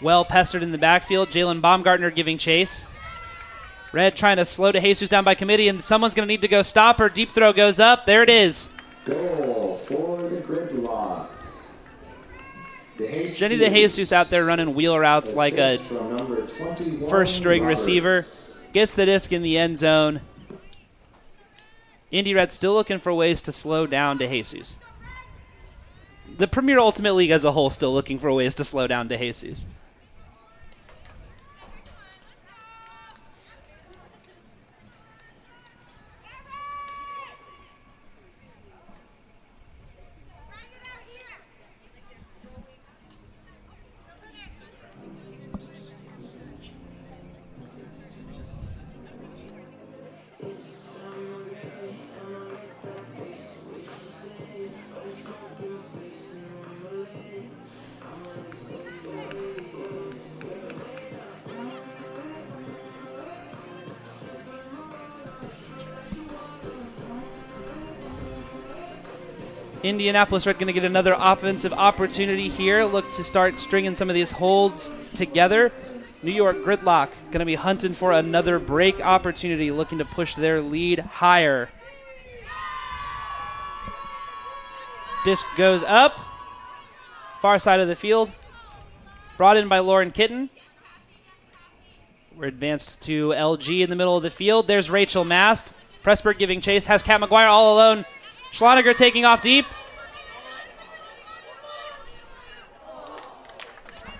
Well pestered in the backfield. Jalen Baumgartner giving chase. Red trying to slow DeJesus down by committee, and someone's going to need to go stop her. Deep throw goes up. There it is. Goal for the Gridlock. Jenny DeJesus out there running wheel routes like a first-string receiver. Gets the disc in the end zone. Indy Red still looking for ways to slow down DeJesus. The Premier Ultimate League as a whole still looking for ways to slow down DeJesus. Indianapolis Red going to get another offensive opportunity here. Look to start stringing some of these holds together. New York Gridlock going to be hunting for another break opportunity, looking to push their lead higher. Disc goes up. Far side of the field. Brought in by Lauren Kitten. We're advanced to LG in the middle of the field. There's Rachel Mast. Pressburg giving chase. Has Kat McGuire all alone. Schloniger taking off deep.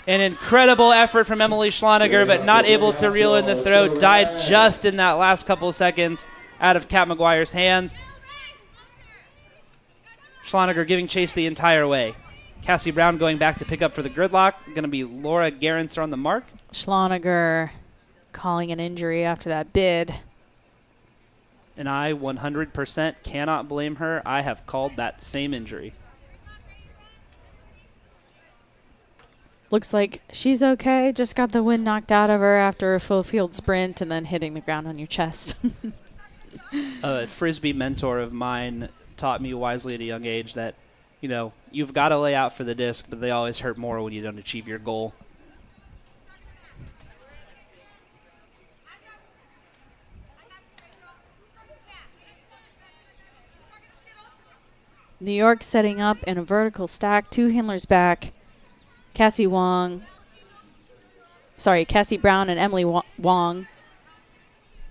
An incredible effort from Emily Schloniger, but not able to reel in the throw. Died just in that last couple of seconds out of Kat McGuire's hands. Schloniger giving chase the entire way. Cassie Brown going back to pick up for the gridlock. Going to be Laura Gerentzer on the mark. Schloniger calling an injury after that bid. And I 100% cannot blame her. I have called that same injury. Looks like she's okay. Just got the wind knocked out of her after a full field sprint and then hitting the ground on your chest. A Frisbee mentor of mine taught me wisely at a young age that, you know, you've got to lay out for the disc, but they always hurt more when you don't achieve your goal. New York setting up in a vertical stack. Two handlers back. Cassie Brown and Emily Wong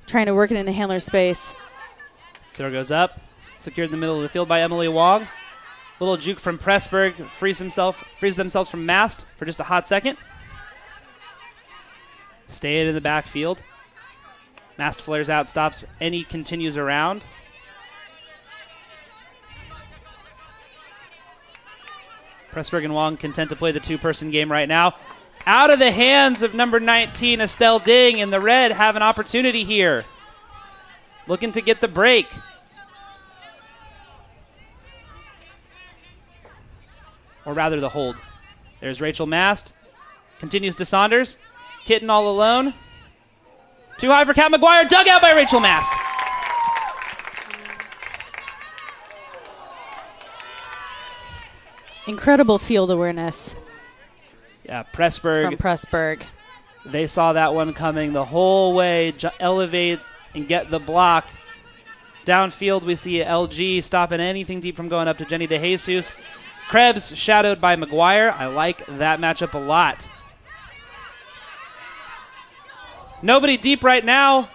trying to work it in the handler space. Throw goes up. Secured in the middle of the field by Emily Wong. Little juke from Pressburg. Frees themselves from Mast for just a hot second. Stay in the backfield. Mast flares out, stops, and he continues around. Pressburg and Wong content to play the two-person game right now. Out of the hands of number 19, Estelle Ding, and the Red have an opportunity here. Looking to get the break. Or rather the hold. There's Rachel Mast. Continues to Saunders. Kitten all alone. Too high for Kat McGuire. Dug out by Rachel Mast. Incredible field awareness. Yeah, Pressburg. From Pressburg. They saw that one coming the whole way. Elevate and get the block. Downfield, we see LG stopping anything deep from going up to Jenny DeJesus. Krebs shadowed by McGuire. I like that matchup a lot. Nobody deep right now.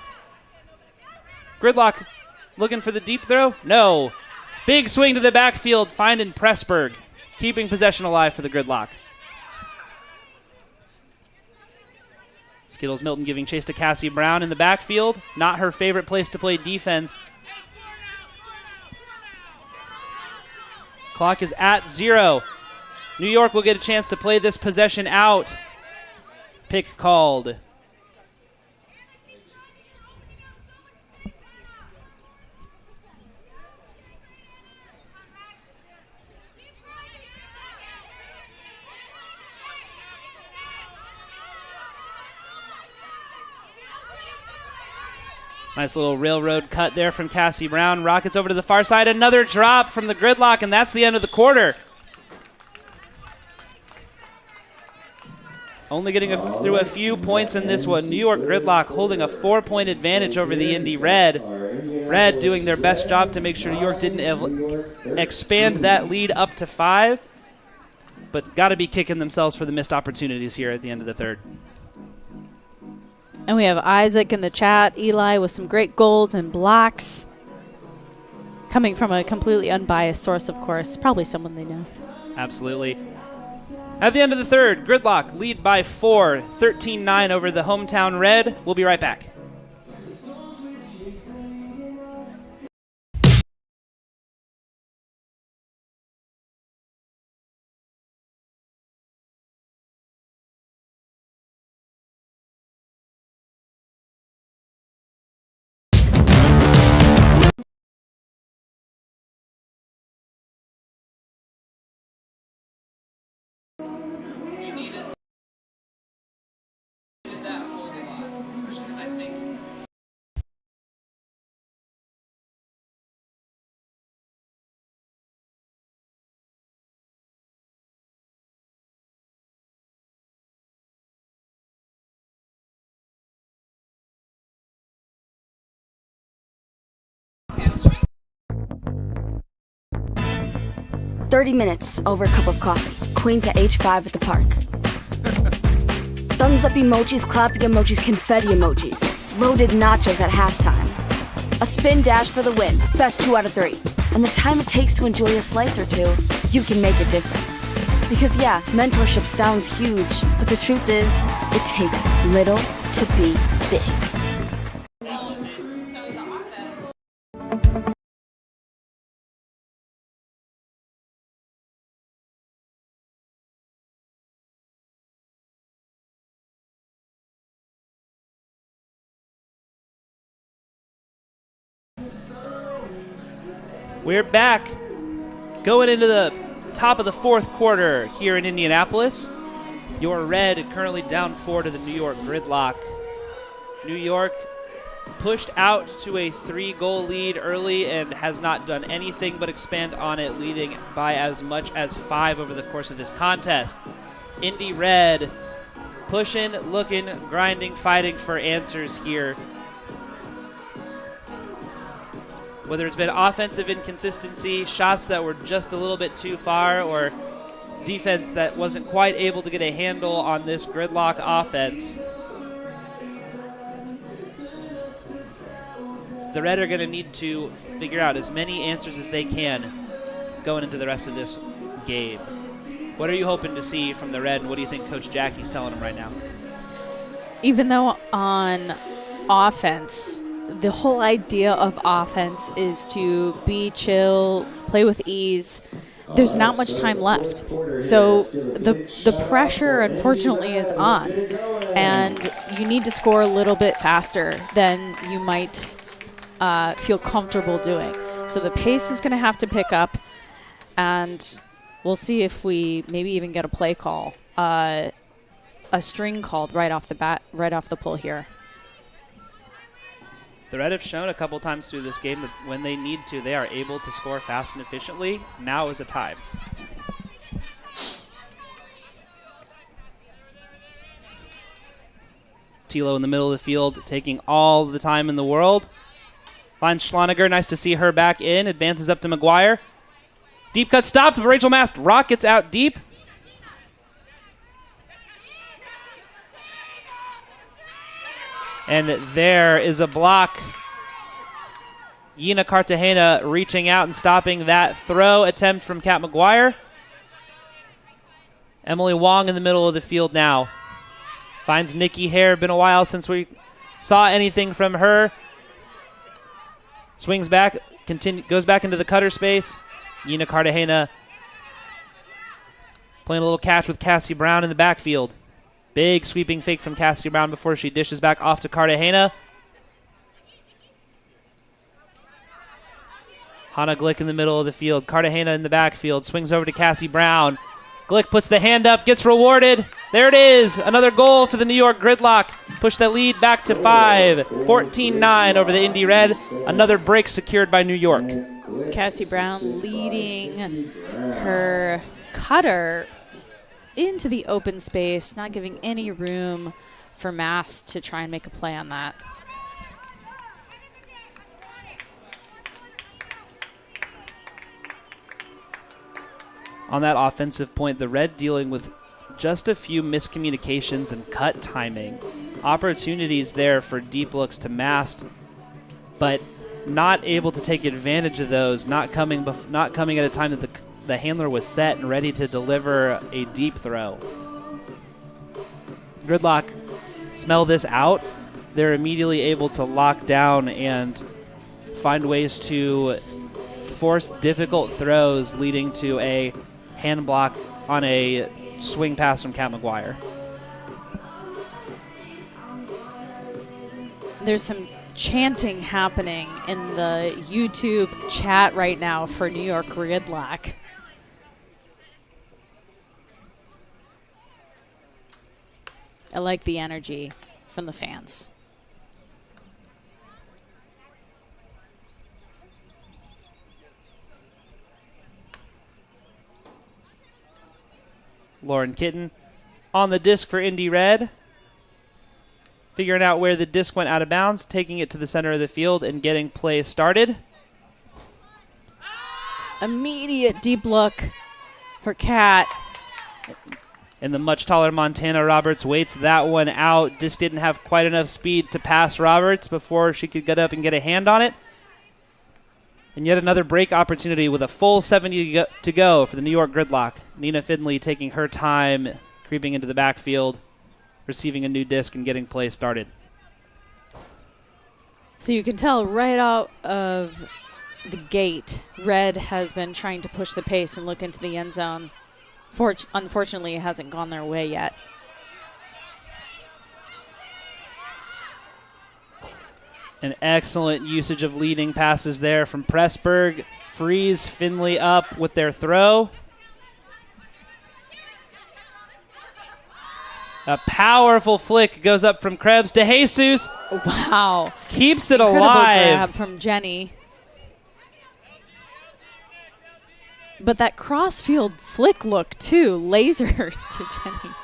Gridlock looking for the deep throw? No. Big swing to the backfield, finding Pressburg. Keeping possession alive for the Gridlock. Skittles Milton giving chase to Cassie Brown in the backfield. Not her favorite place to play defense. Clock is at 0. New York will get a chance to play this possession out. Pick called. Nice little railroad cut there from Cassie Brown. Rockets over to the far side. Another drop from the Gridlock, and that's the end of the quarter. Only getting through a few points in this one. New York Gridlock holding a 4-point advantage over the Indy Red. Red doing their best job to make sure New York didn't expand that lead up to 5. But got to be kicking themselves for the missed opportunities here at the end of the third. And we have Isaac in the chat. Eli with some great goals and blocks. Coming from a completely unbiased source, of course. Probably someone they know. Absolutely. At the end of the third, Gridlock lead by 4, 13-9 over the hometown Red. We'll be right back. 30 minutes over a cup of coffee. Queen to H5 at the park. Thumbs up emojis, clapping emojis, confetti emojis. Loaded nachos at halftime. A spin dash for the win. Best 2 out of 3. And the time it takes to enjoy a slice or two, you can make a difference. Because yeah, mentorship sounds huge, but the truth is, it takes little to be big. We're back, going into the top of the fourth quarter here in Indianapolis. Your Red currently down 4 to the New York Gridlock. New York pushed out to a 3-goal lead early and has not done anything but expand on it, leading by as much as 5 over the course of this contest. Indy Red pushing, looking, grinding, fighting for answers here. Whether it's been offensive inconsistency, shots that were just a little bit too far, or defense that wasn't quite able to get a handle on this Gridlock offense, the Red are going to need to figure out as many answers as they can going into the rest of this game. What are you hoping to see from the Red, and what do you think Coach Jackie's telling them right now? Even though on offense, the whole idea of offense is to be chill, play with ease, there's not much time left. So the pressure, unfortunately, is on. And you need to score a little bit faster than you might feel comfortable doing. So the pace is going to have to pick up. And we'll see if we maybe even get a play call, a string called right off the bat, right off the pull here. The Red have shown a couple times through this game that when they need to, they are able to score fast and efficiently. Now is a time. Tilo in the middle of the field, taking all the time in the world. Finds Schloniger. Nice to see her back in. Advances up to McGuire. Deep cut stopped. Rachel Mast rockets out deep. And there is a block. Yina Cartagena reaching out and stopping that throw attempt from Kat McGuire. Emily Wong in the middle of the field now. Finds Nikki Hare. Been a while since we saw anything from her. Swings back, goes back into the cutter space. Yina Cartagena playing a little catch with Cassie Brown in the backfield. Big sweeping fake from Cassie Brown before she dishes back off to Cartagena. Hannah Glick in the middle of the field. Cartagena in the backfield. Swings over to Cassie Brown. Glick puts the hand up, gets rewarded. There it is. Another goal for the New York Gridlock. Push that lead back to 5. 14-9 over the Indy Red. Another break secured by New York. Cassie Brown leading her cutter into the open space, not giving any room for Mast to try and make a play on that. On that offensive point, the Red dealing with just a few miscommunications and cut timing. Opportunities there for deep looks to Mast, but not able to take advantage of those, not coming at a time that the handler was set and ready to deliver a deep throw. Gridlock smell this out. They're immediately able to lock down and find ways to force difficult throws, leading to a hand block on a swing pass from Kat McGuire. There's some chanting happening in the YouTube chat right now for New York Gridlock. I like the energy from the fans. Lauren Kitten on the disc for Indy Red. Figuring out where the disc went out of bounds, taking it to the center of the field and getting play started. Immediate deep look For Kat. And the much taller Montana Roberts waits that one out. Just didn't have quite enough speed to pass Roberts before she could get up and get a hand on it. And yet another break opportunity with a full 70 to go for the New York Gridlock. Nina Findlay taking her time, creeping into the backfield, receiving a new disc and getting play started. So you can tell right out of the gate, Red has been trying to push the pace and look into the end zone. Unfortunately, it hasn't gone their way yet. An excellent usage of leading passes there from Pressburg. Frees Findlay up with their throw. A powerful flick goes up from Krebs to Jesus. Wow. Keeps it Incredible alive. grab from Jenny. But that crossfield flick look, too. Laser to Jenny.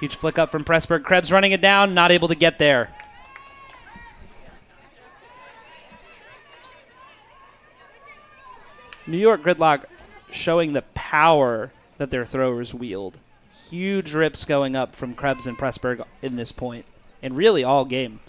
Huge flick up from Pressburg. Krebs running it down, not able to get there. New York Gridlock showing the power that their throwers wield. Huge rips going up from Krebs and Pressburg in this point, and really all game.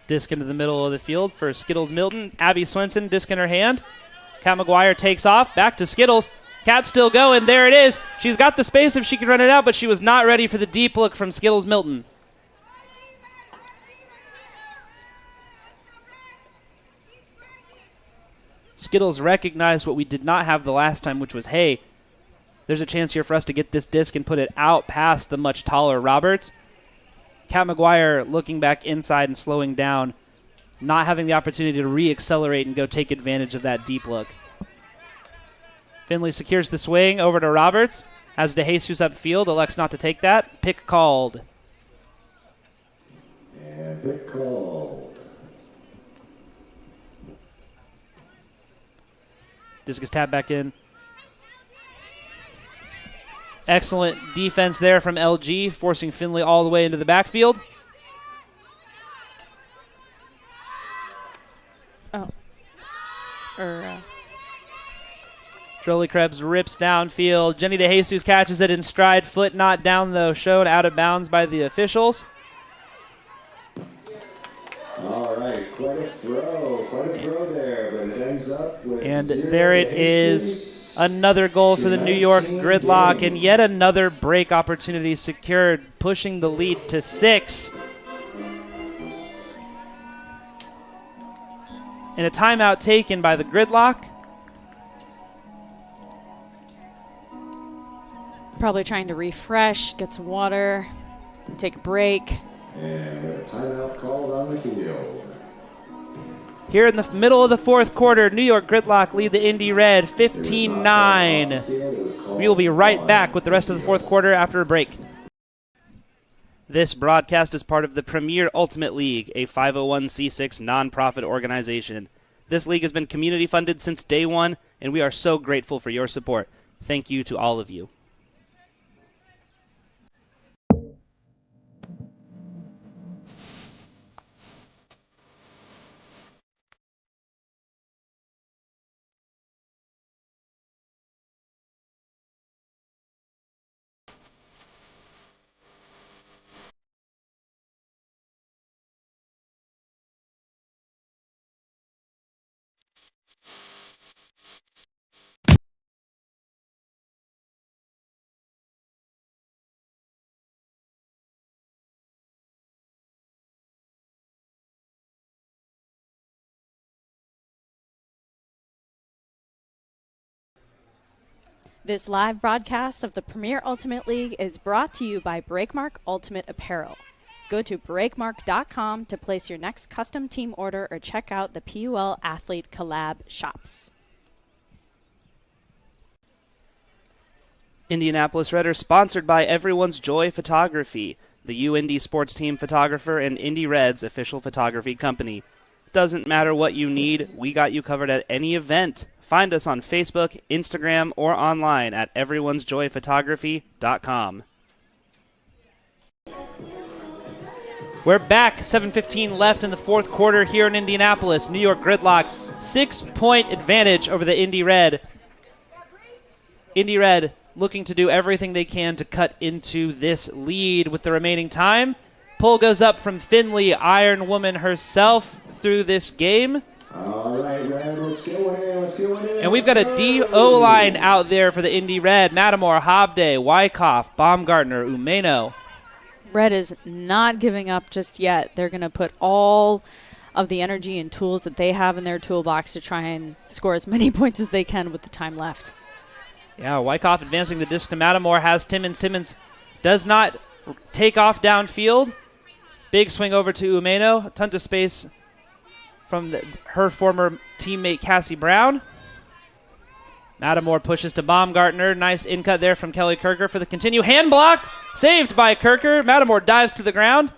Disc into the middle of the field for Skittles Milton. Abby Swenson, disc in her hand. Kat McGuire takes off, back to Skittles. Kat's still going, there it is. She's got the space if she can run it out, but she was not ready for the deep look from Skittles Milton. Skittles recognized what we did not have the last time, which was, hey, there's a chance here for us to get this disc and put it out past the much taller Roberts. Kat McGuire looking back inside and slowing down, not having the opportunity to re-accelerate and go take advantage of that deep look. Findlay secures the swing over to Roberts. As DeJesus upfield, elects not to take that. Pick called. And pick called. Disc is tapped back in. Excellent defense there from LG, forcing Findlay all the way into the backfield. Jolie Krebs rips downfield. Jenny DeJesus catches it in stride. Foot not down, though, shown out of bounds by the officials. All right, quite a throw there, but it ends up with And 0 there it Jesus. is. Another goal for the New York Gridlock, and yet another break opportunity secured, pushing the lead to 6. And a timeout taken by the Gridlock. Probably trying to refresh, get some water, take a break. And a timeout called on the field. Here in the middle of the fourth quarter, New York Gridlock lead the Indy Red 15-9. We will be right back with the rest of the fourth quarter after a break. This broadcast is part of the Premier Ultimate League, a 501c6 nonprofit organization. This league has been community funded since day one, and we are so grateful for your support. Thank you to all of you. This live broadcast of the Premier Ultimate League is brought to you by Breakmark Ultimate Apparel. Go to breakmark.com to place your next custom team order or check out the PUL Athlete Collab shops. Indianapolis Red are sponsored by Everyone's Joy Photography, the UIndy sports team photographer and Indy Red's official photography company. Doesn't matter what you need, we got you covered at any event. Find us on Facebook, Instagram, or online at everyone'sjoyphotography.com. We're back. 7:15 left in the fourth quarter here in Indianapolis. New York Gridlock, 6-point advantage over the Indy Red. Indy Red looking to do everything they can to cut into this lead with the remaining time. Pull goes up from Finley, Iron Woman herself through this game. All right, Red, let's get winning. And we've got a D-O line out there for the Indy Red. Matamore, Hobday, Wyckoff, Baumgartner, Umeno. Red is not giving up just yet. They're going to put all of the energy and tools that they have in their toolbox to try and score as many points as they can with the time left. Yeah, Wyckoff advancing the disc to Matamore, has Timmons. Timmons does not take off downfield. Big swing over to Umeno. Tons of space from her former teammate Cassie Brown. Matamore pushes to Baumgartner. Nice in-cut there from Kelly Kirker for the continue. Hand blocked. Saved by Kirker. Matamore dives to the ground.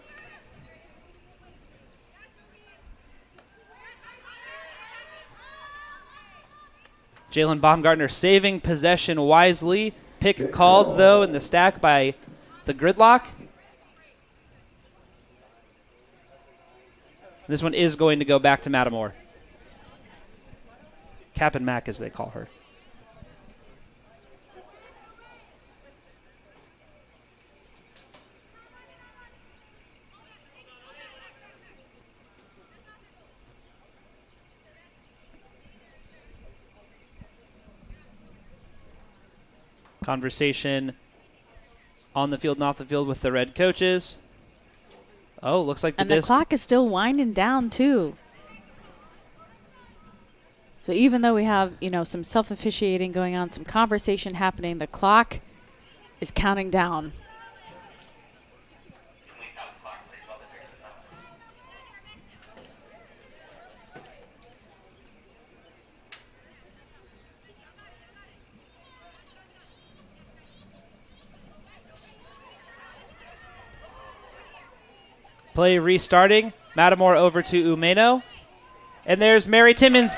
Jalen Baumgartner saving possession wisely. Pick called, though, in the stack by the Gridlock. This one is going to go back to Matamore. Cap and Mac, as they call her. Conversation on the field and off the field with the Red coaches. Oh, looks like the clock is still winding down, too. So even though we have, some self-officiating going on, some conversation happening, the clock is counting down. Play restarting. Matamore over to Umeno. And there's Mary Timmons.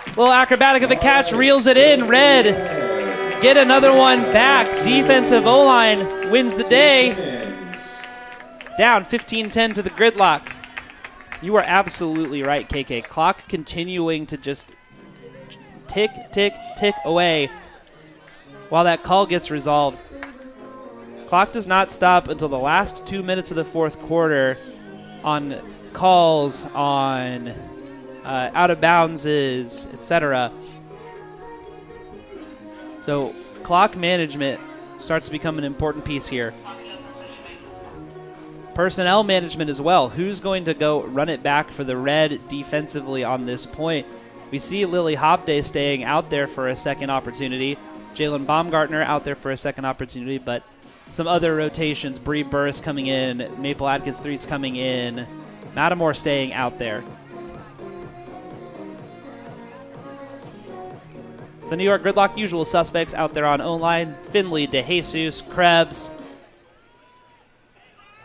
Little acrobatic of a catch. Reels it in. Red get another one back. Defensive O-line wins the day. Down 15-10 to the Gridlock. You are absolutely right, KK. Clock continuing to just tick, tick, tick away while that call gets resolved. Clock does not stop until the last 2 minutes of the fourth quarter on calls, on out of bounds, etc. So clock management starts to become an important piece here. Personnel management as well. Who's going to go run it back for the Red defensively on this point? We see Lily Hobday staying out there for a second opportunity. Jalen Baumgartner out there for a second opportunity, but some other rotations. Bree Burris coming in. Maple Atkins Threets coming in. Matamore staying out there. The New York Gridlock usual suspects out there on O-line. Finley, DeJesus, Krebs,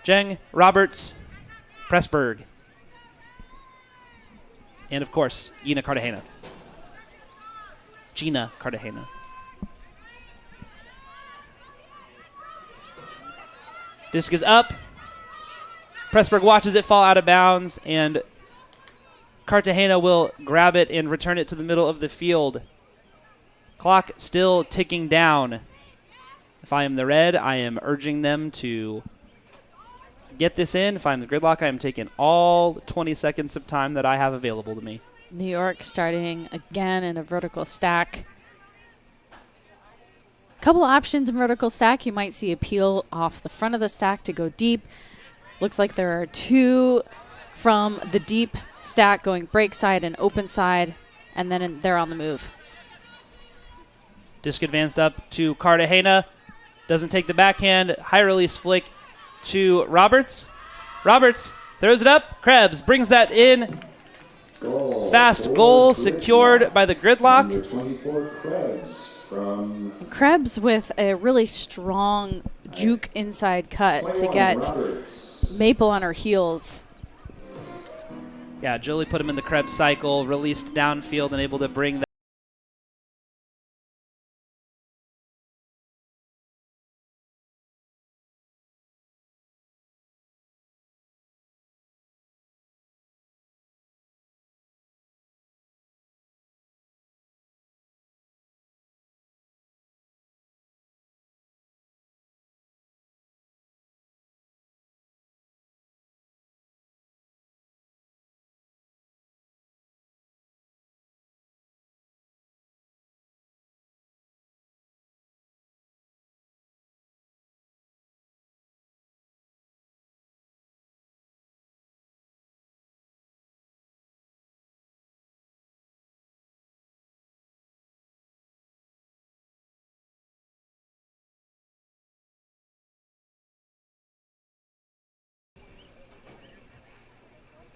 Jeng, Roberts, Pressburg, and of course, Gina Cartagena. Disc is up. Pressburg watches it fall out of bounds, and Cartagena will grab it and return it to the middle of the field. Clock still ticking down. If I am the Red, I am urging them to get this in. If I'm the Gridlock, I am taking all 20 seconds of time that I have available to me. New York starting again in a vertical stack. Couple options in vertical stack. You might see a peel off the front of the stack to go deep. Looks like there are two from the deep stack going break side and open side, and then they're on the move. Disc advanced up to Cartagena. Doesn't take the backhand. High release flick to Roberts. Roberts throws it up. Krebs brings that in. Fast goal secured by the Gridlock. Number 24, Krebs with a really strong juke inside cut to get Maple on her heels. Yeah, Jolie put him in the Krebs cycle, released downfield and able to bring that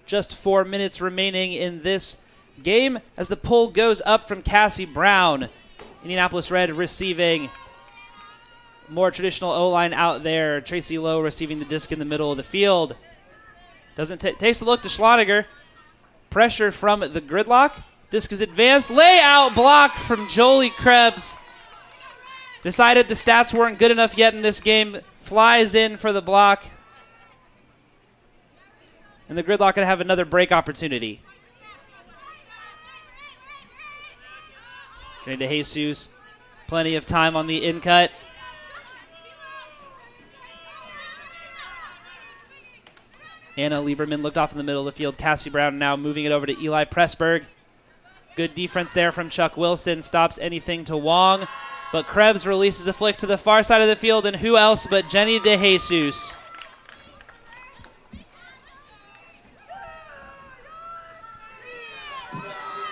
Just 4 minutes remaining in this game as the pull goes up from Cassie Brown. Indianapolis Red receiving. More traditional O-line out there. Tracy Lowe receiving the disc in the middle of the field. Takes a look to Schloniger. Pressure from the Gridlock. Disc is advanced. Layout block from Jolie Krebs. Decided the stats weren't good enough yet in this game. Flies in for the block. And the Gridlock going to have another break opportunity. Jenny DeJesus. Plenty of time on the in-cut. Anna Lieberman looked off in the middle of the field. Cassie Brown now moving it over to Eli Pressberg. Good defense there from Chuck Wilson. Stops anything to Wong. But Krebs releases a flick to the far side of the field. And who else but Jenny DeJesus.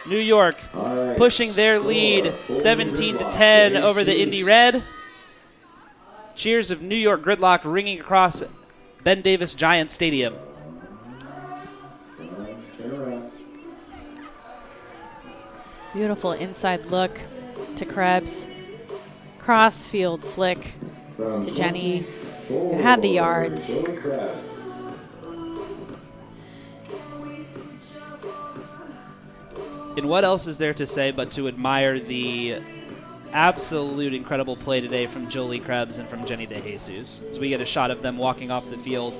New York pushing their lead 17-10 over the Indy Red. Cheers of New York Gridlock ringing across Ben Davis Giant Stadium. Beautiful inside look to Krebs. Crossfield flick to Jenny, who had the yards. And what else is there to say but to admire the absolute incredible play today from Jolie Krebs and from Jenny DeJesus as we get a shot of them walking off the field.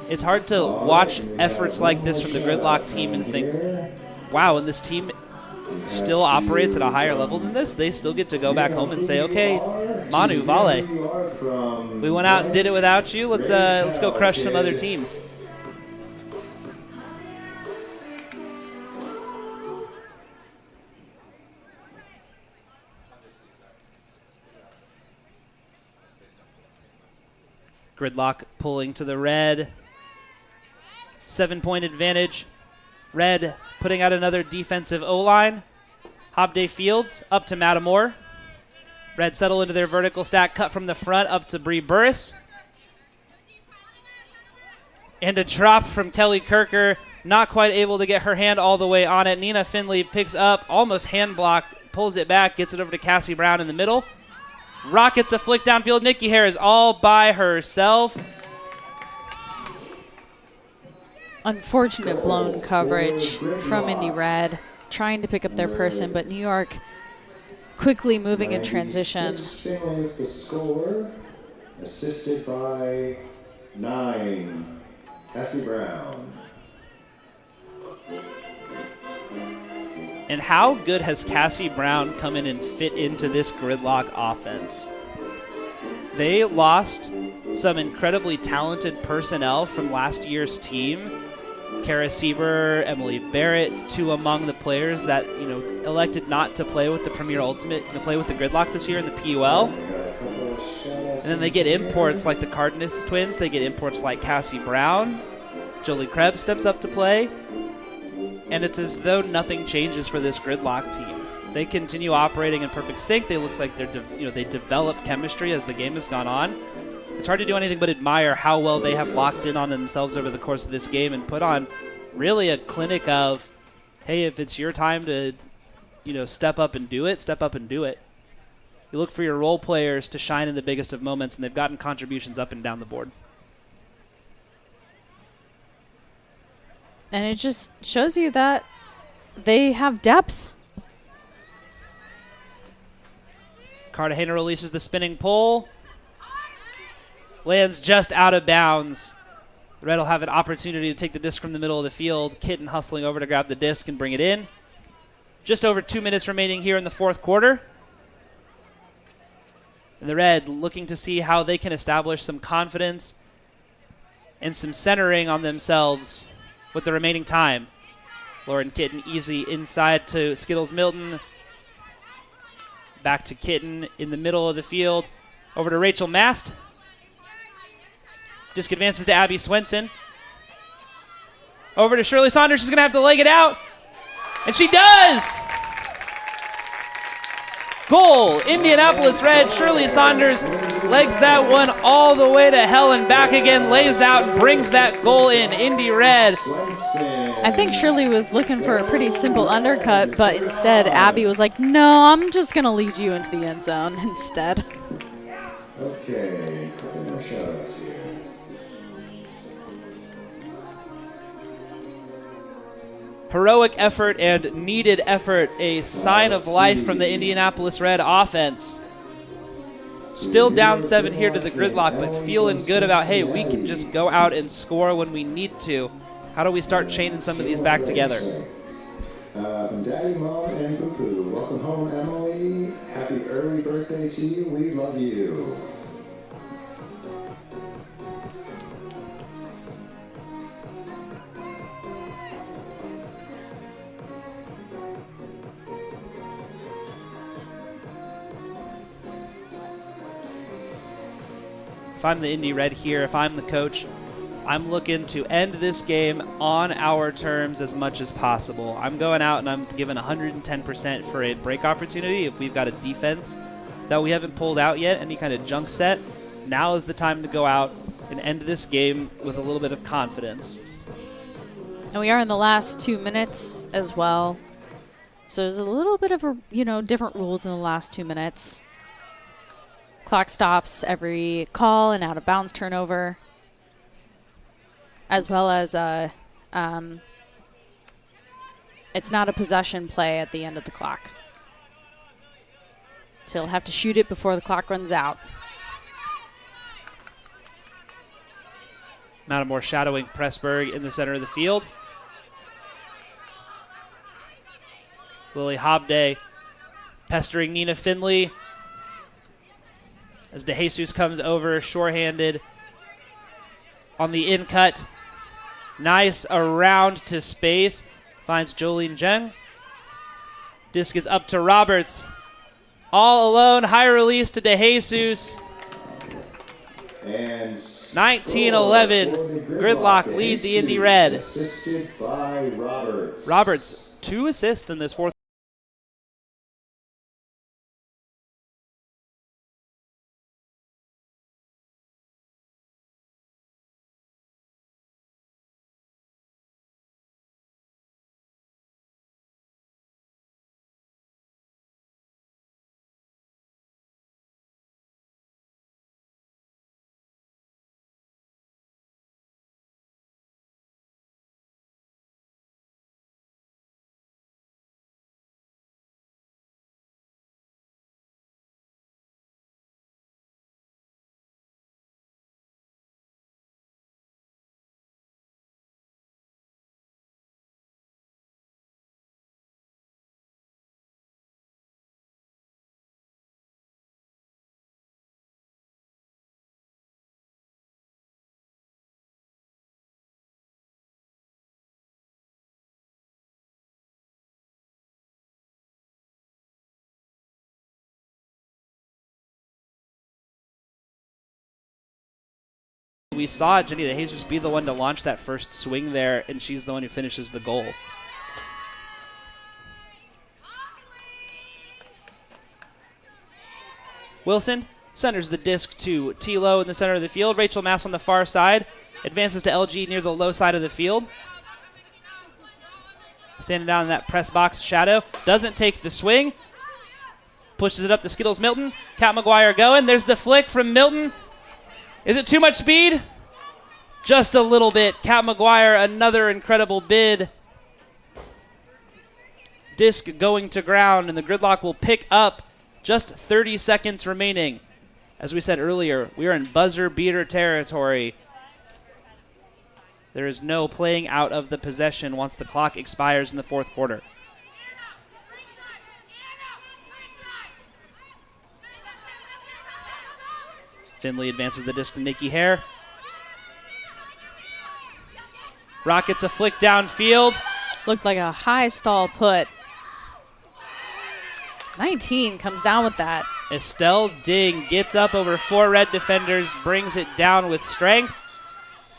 It's hard to watch efforts like this from the Gridlock team and think, wow, and this team still operates at a higher level than this. They still get to go back home and say, okay, Manu, Vale, we went out and did it without you. Let's go crush some other teams. Gridlock pulling to the Red. 7-point advantage. Red putting out another defensive O-line. Hobday Fields up to Matamore. Red settle into their vertical stack, cut from the front up to Bree Burris. And a drop from Kelly Kirker. Not quite able to get her hand all the way on it. Nina Finley picks up, almost hand block, pulls it back, gets it over to Cassie Brown in the middle. Rockets a flick downfield. Nikki Harris all by herself. Unfortunate blown coverage from Indy Red, trying to pick up their person, but New York quickly moving in transition. With the score, assisted by 9, Cassie Brown. And how good has Cassie Brown come in and fit into this Gridlock offense? They lost some incredibly talented personnel from last year's team. Kara Sieber, Emily Barrett, two among the players that elected not to play with the Premier Ultimate, to play with the Gridlock this year in the PUL. And then they get imports like the Cardenas twins. They get imports like Cassie Brown. Jolie Krebs steps up to play. And it's as though nothing changes for this Gridlock team. They continue operating in perfect sync. They looks like they develop chemistry as the game has gone on. It's hard to do anything but admire how well they have locked in on themselves over the course of this game and put on really a clinic of, hey, if it's your time to, step up and do it, step up and do it. You look for your role players to shine in the biggest of moments, and they've gotten contributions up and down the board. And it just shows you that they have depth. Cartagena releases the spinning pole. Lands just out of bounds. The Red will have an opportunity to take the disc from the middle of the field. Kitten hustling over to grab the disc and bring it in. Just over 2 minutes remaining here in the fourth quarter. And the Red looking to see how they can establish some confidence and some centering on themselves with the remaining time. Lauren Kitten easy inside to Skittles Milton. Back to Kitten in the middle of the field. Over to Rachel Mast. Disc advances to Abby Swenson. Over to Shirley Saunders. She's going to have to leg it out. And she does! Goal! Indianapolis Red. Shirley Saunders legs that one all the way to hell and back again, lays out and brings that goal in. Indy Red. I think Shirley was looking for a pretty simple undercut, but instead Abby was like, no, I'm just going to lead you into the end zone instead. Okay, couple more shout-outs here. Heroic effort and needed effort, a sign of life from the Indianapolis Red offense. Still down 7 here to the Gridlock, but feeling good about, hey, we can just go out and score when we need to. How do we start chaining some of these back together? From Daddy, Mom, and Poo-Poo. Welcome home, Emily. Happy early birthday to you. We love you. If I'm the Indy Red here, if I'm the coach, I'm looking to end this game on our terms as much as possible. I'm going out and I'm giving 110% for a break opportunity. If we've got a defense that we haven't pulled out yet, any kind of junk set, now is the time to go out and end this game with a little bit of confidence. And we are in the last 2 minutes as well. So there's a little bit of a, different rules in the last 2 minutes. Clock stops every call and out of bounds turnover, as well as it's not a possession play at the end of the clock. So you'll have to shoot it before the clock runs out. Mattimore shadowing Pressburg in the center of the field. Lily Hobday pestering Nina Finley as DeJesus comes over shorthanded on the in cut. Nice around to space. Finds Jolene Zheng. Disc is up to Roberts. All alone. High release to DeJesus. And 19-11. Gridlock lead the Indy Red. Assisted by Roberts. Roberts, 2 assists in this fourth. We saw Jenny DeJesus be the one to launch that first swing there, and she's the one who finishes the goal. Wilson centers the disc to Tilo in the center of the field. Rachel Mass on the far side. Advances to LG near the low side of the field. Standing down in that press box shadow. Doesn't take the swing. Pushes it up to Skittles Milton. Kat McGuire going. There's the flick from Milton. Is it too much speed? Just a little bit. Kat McGuire, another incredible bid. Disc going to ground, and the Gridlock will pick up just 30 seconds remaining. As we said earlier, we are in buzzer beater territory. There is no playing out of the possession once the clock expires in the fourth quarter. Finley advances the disc to Nikki Hare. Rockets a flick downfield. Looked like a high stall put. 19 comes down with that. Estelle Ding gets up over 4 Red defenders, brings it down with strength.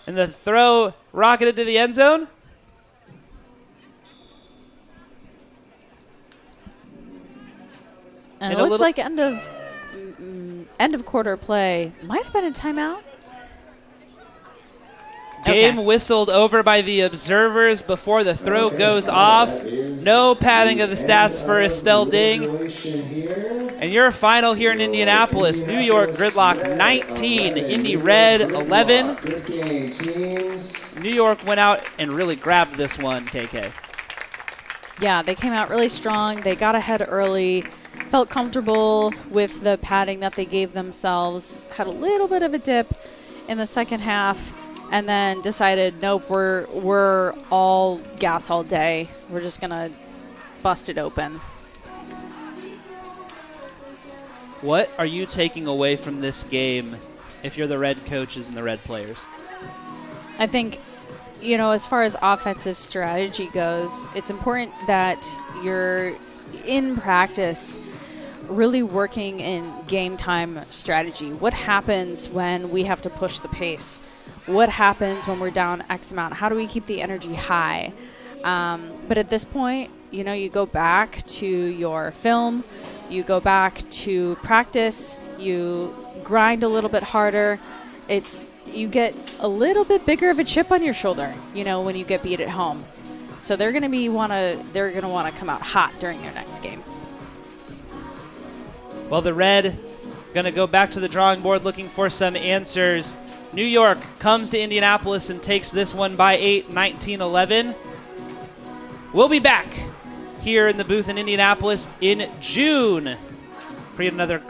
And the throw rocketed to the end zone. And it looks like end of quarter play might have been a timeout. Game whistled over by the observers before the throw goes off. No padding of the stats for Estelle Ding. And your final here in Indianapolis, New York Gridlock 19, Indy Red 11. New York went out and really grabbed this one, KK. Yeah, they came out really strong. They got ahead early, felt comfortable with the padding that they gave themselves, had a little bit of a dip in the second half, and then decided, nope, we're all gas all day. We're just going to bust it open. What are you taking away from this game if you're the Red coaches and the Red players? I think, as far as offensive strategy goes, it's important that you're in practice really working in game time strategy. What happens when we have to push the pace? What happens when we're down X amount? How do we keep the energy high? But at this point, you go back to your film, you go back to practice, you grind a little bit harder. You get a little bit bigger of a chip on your shoulder, when you get beat at home. So they're going to want to come out hot during their next game. Well, the Red going to go back to the drawing board looking for some answers. New York comes to Indianapolis and takes this one by 8, 19-11. We'll be back here in the booth in Indianapolis in June for yet another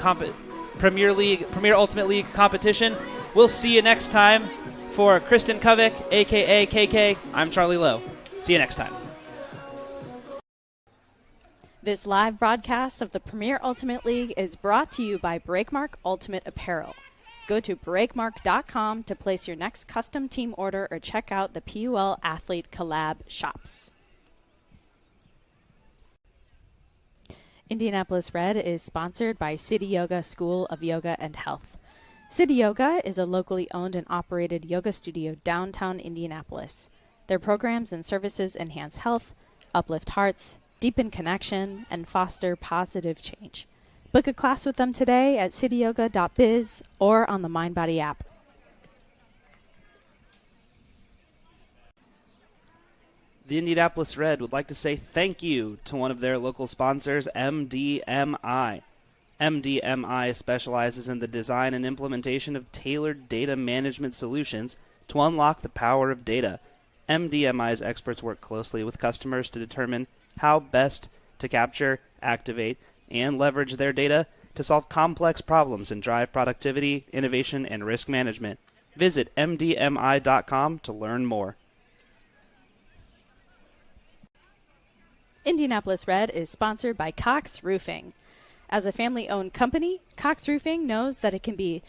Premier Ultimate League competition. We'll see you next time. For Kristen Kovic, a.k.a. KK, I'm Charlie Lowe. See you next time. This live broadcast of the Premier Ultimate League is brought to you by Breakmark Ultimate Apparel. Go to breakmark.com to place your next custom team order or check out the PUL Athlete Collab shops. Indianapolis Red is sponsored by City Yoga School of Yoga and Health. City Yoga is a locally owned and operated yoga studio downtown Indianapolis. Their programs and services enhance health, uplift hearts, deepen connection, and foster positive change. Book a class with them today at cityyoga.biz or on the MindBody app. The Indianapolis Red would like to say thank you to one of their local sponsors, MDMI. MDMI specializes in the design and implementation of tailored data management solutions to unlock the power of data. MDMI's experts work closely with customers to determine how best to capture, activate, and leverage their data to solve complex problems and drive productivity, innovation, and risk management. Visit mdmi.com to learn more. Indianapolis Red is sponsored by Cox Roofing. As a family-owned company, Cox Roofing knows that it can be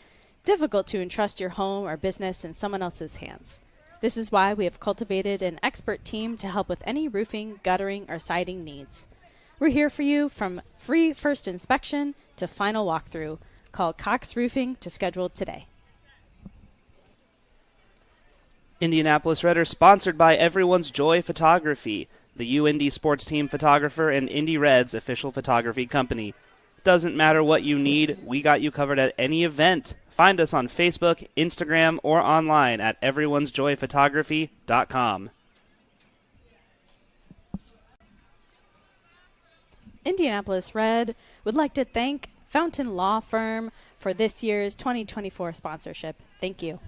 difficult to entrust your home or business in someone else's hands. This is why we have cultivated an expert team to help with any roofing, guttering, or siding needs. We're here for you from free first inspection to final walkthrough. Call Cox Roofing to schedule today. Indianapolis Red are sponsored by Everyone's Joy Photography, the UIndy sports team photographer and Indy Red's official photography company. Doesn't matter what you need, we got you covered at any event. Find us on Facebook, Instagram, or online at everyone'sjoyphotography.com. Indianapolis Red would like to thank Fountain Law Firm for this year's 2024 sponsorship. Thank you.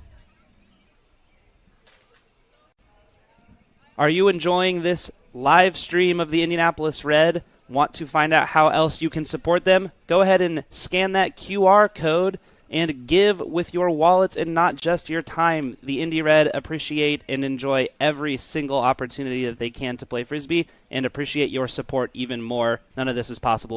Are you enjoying this live stream of the Indianapolis Red? Want to find out how else you can support them? Go ahead and scan that QR code and give with your wallets and not just your time. The Indy Red appreciate and enjoy every single opportunity that they can to play Frisbee and appreciate your support even more. None of this is possible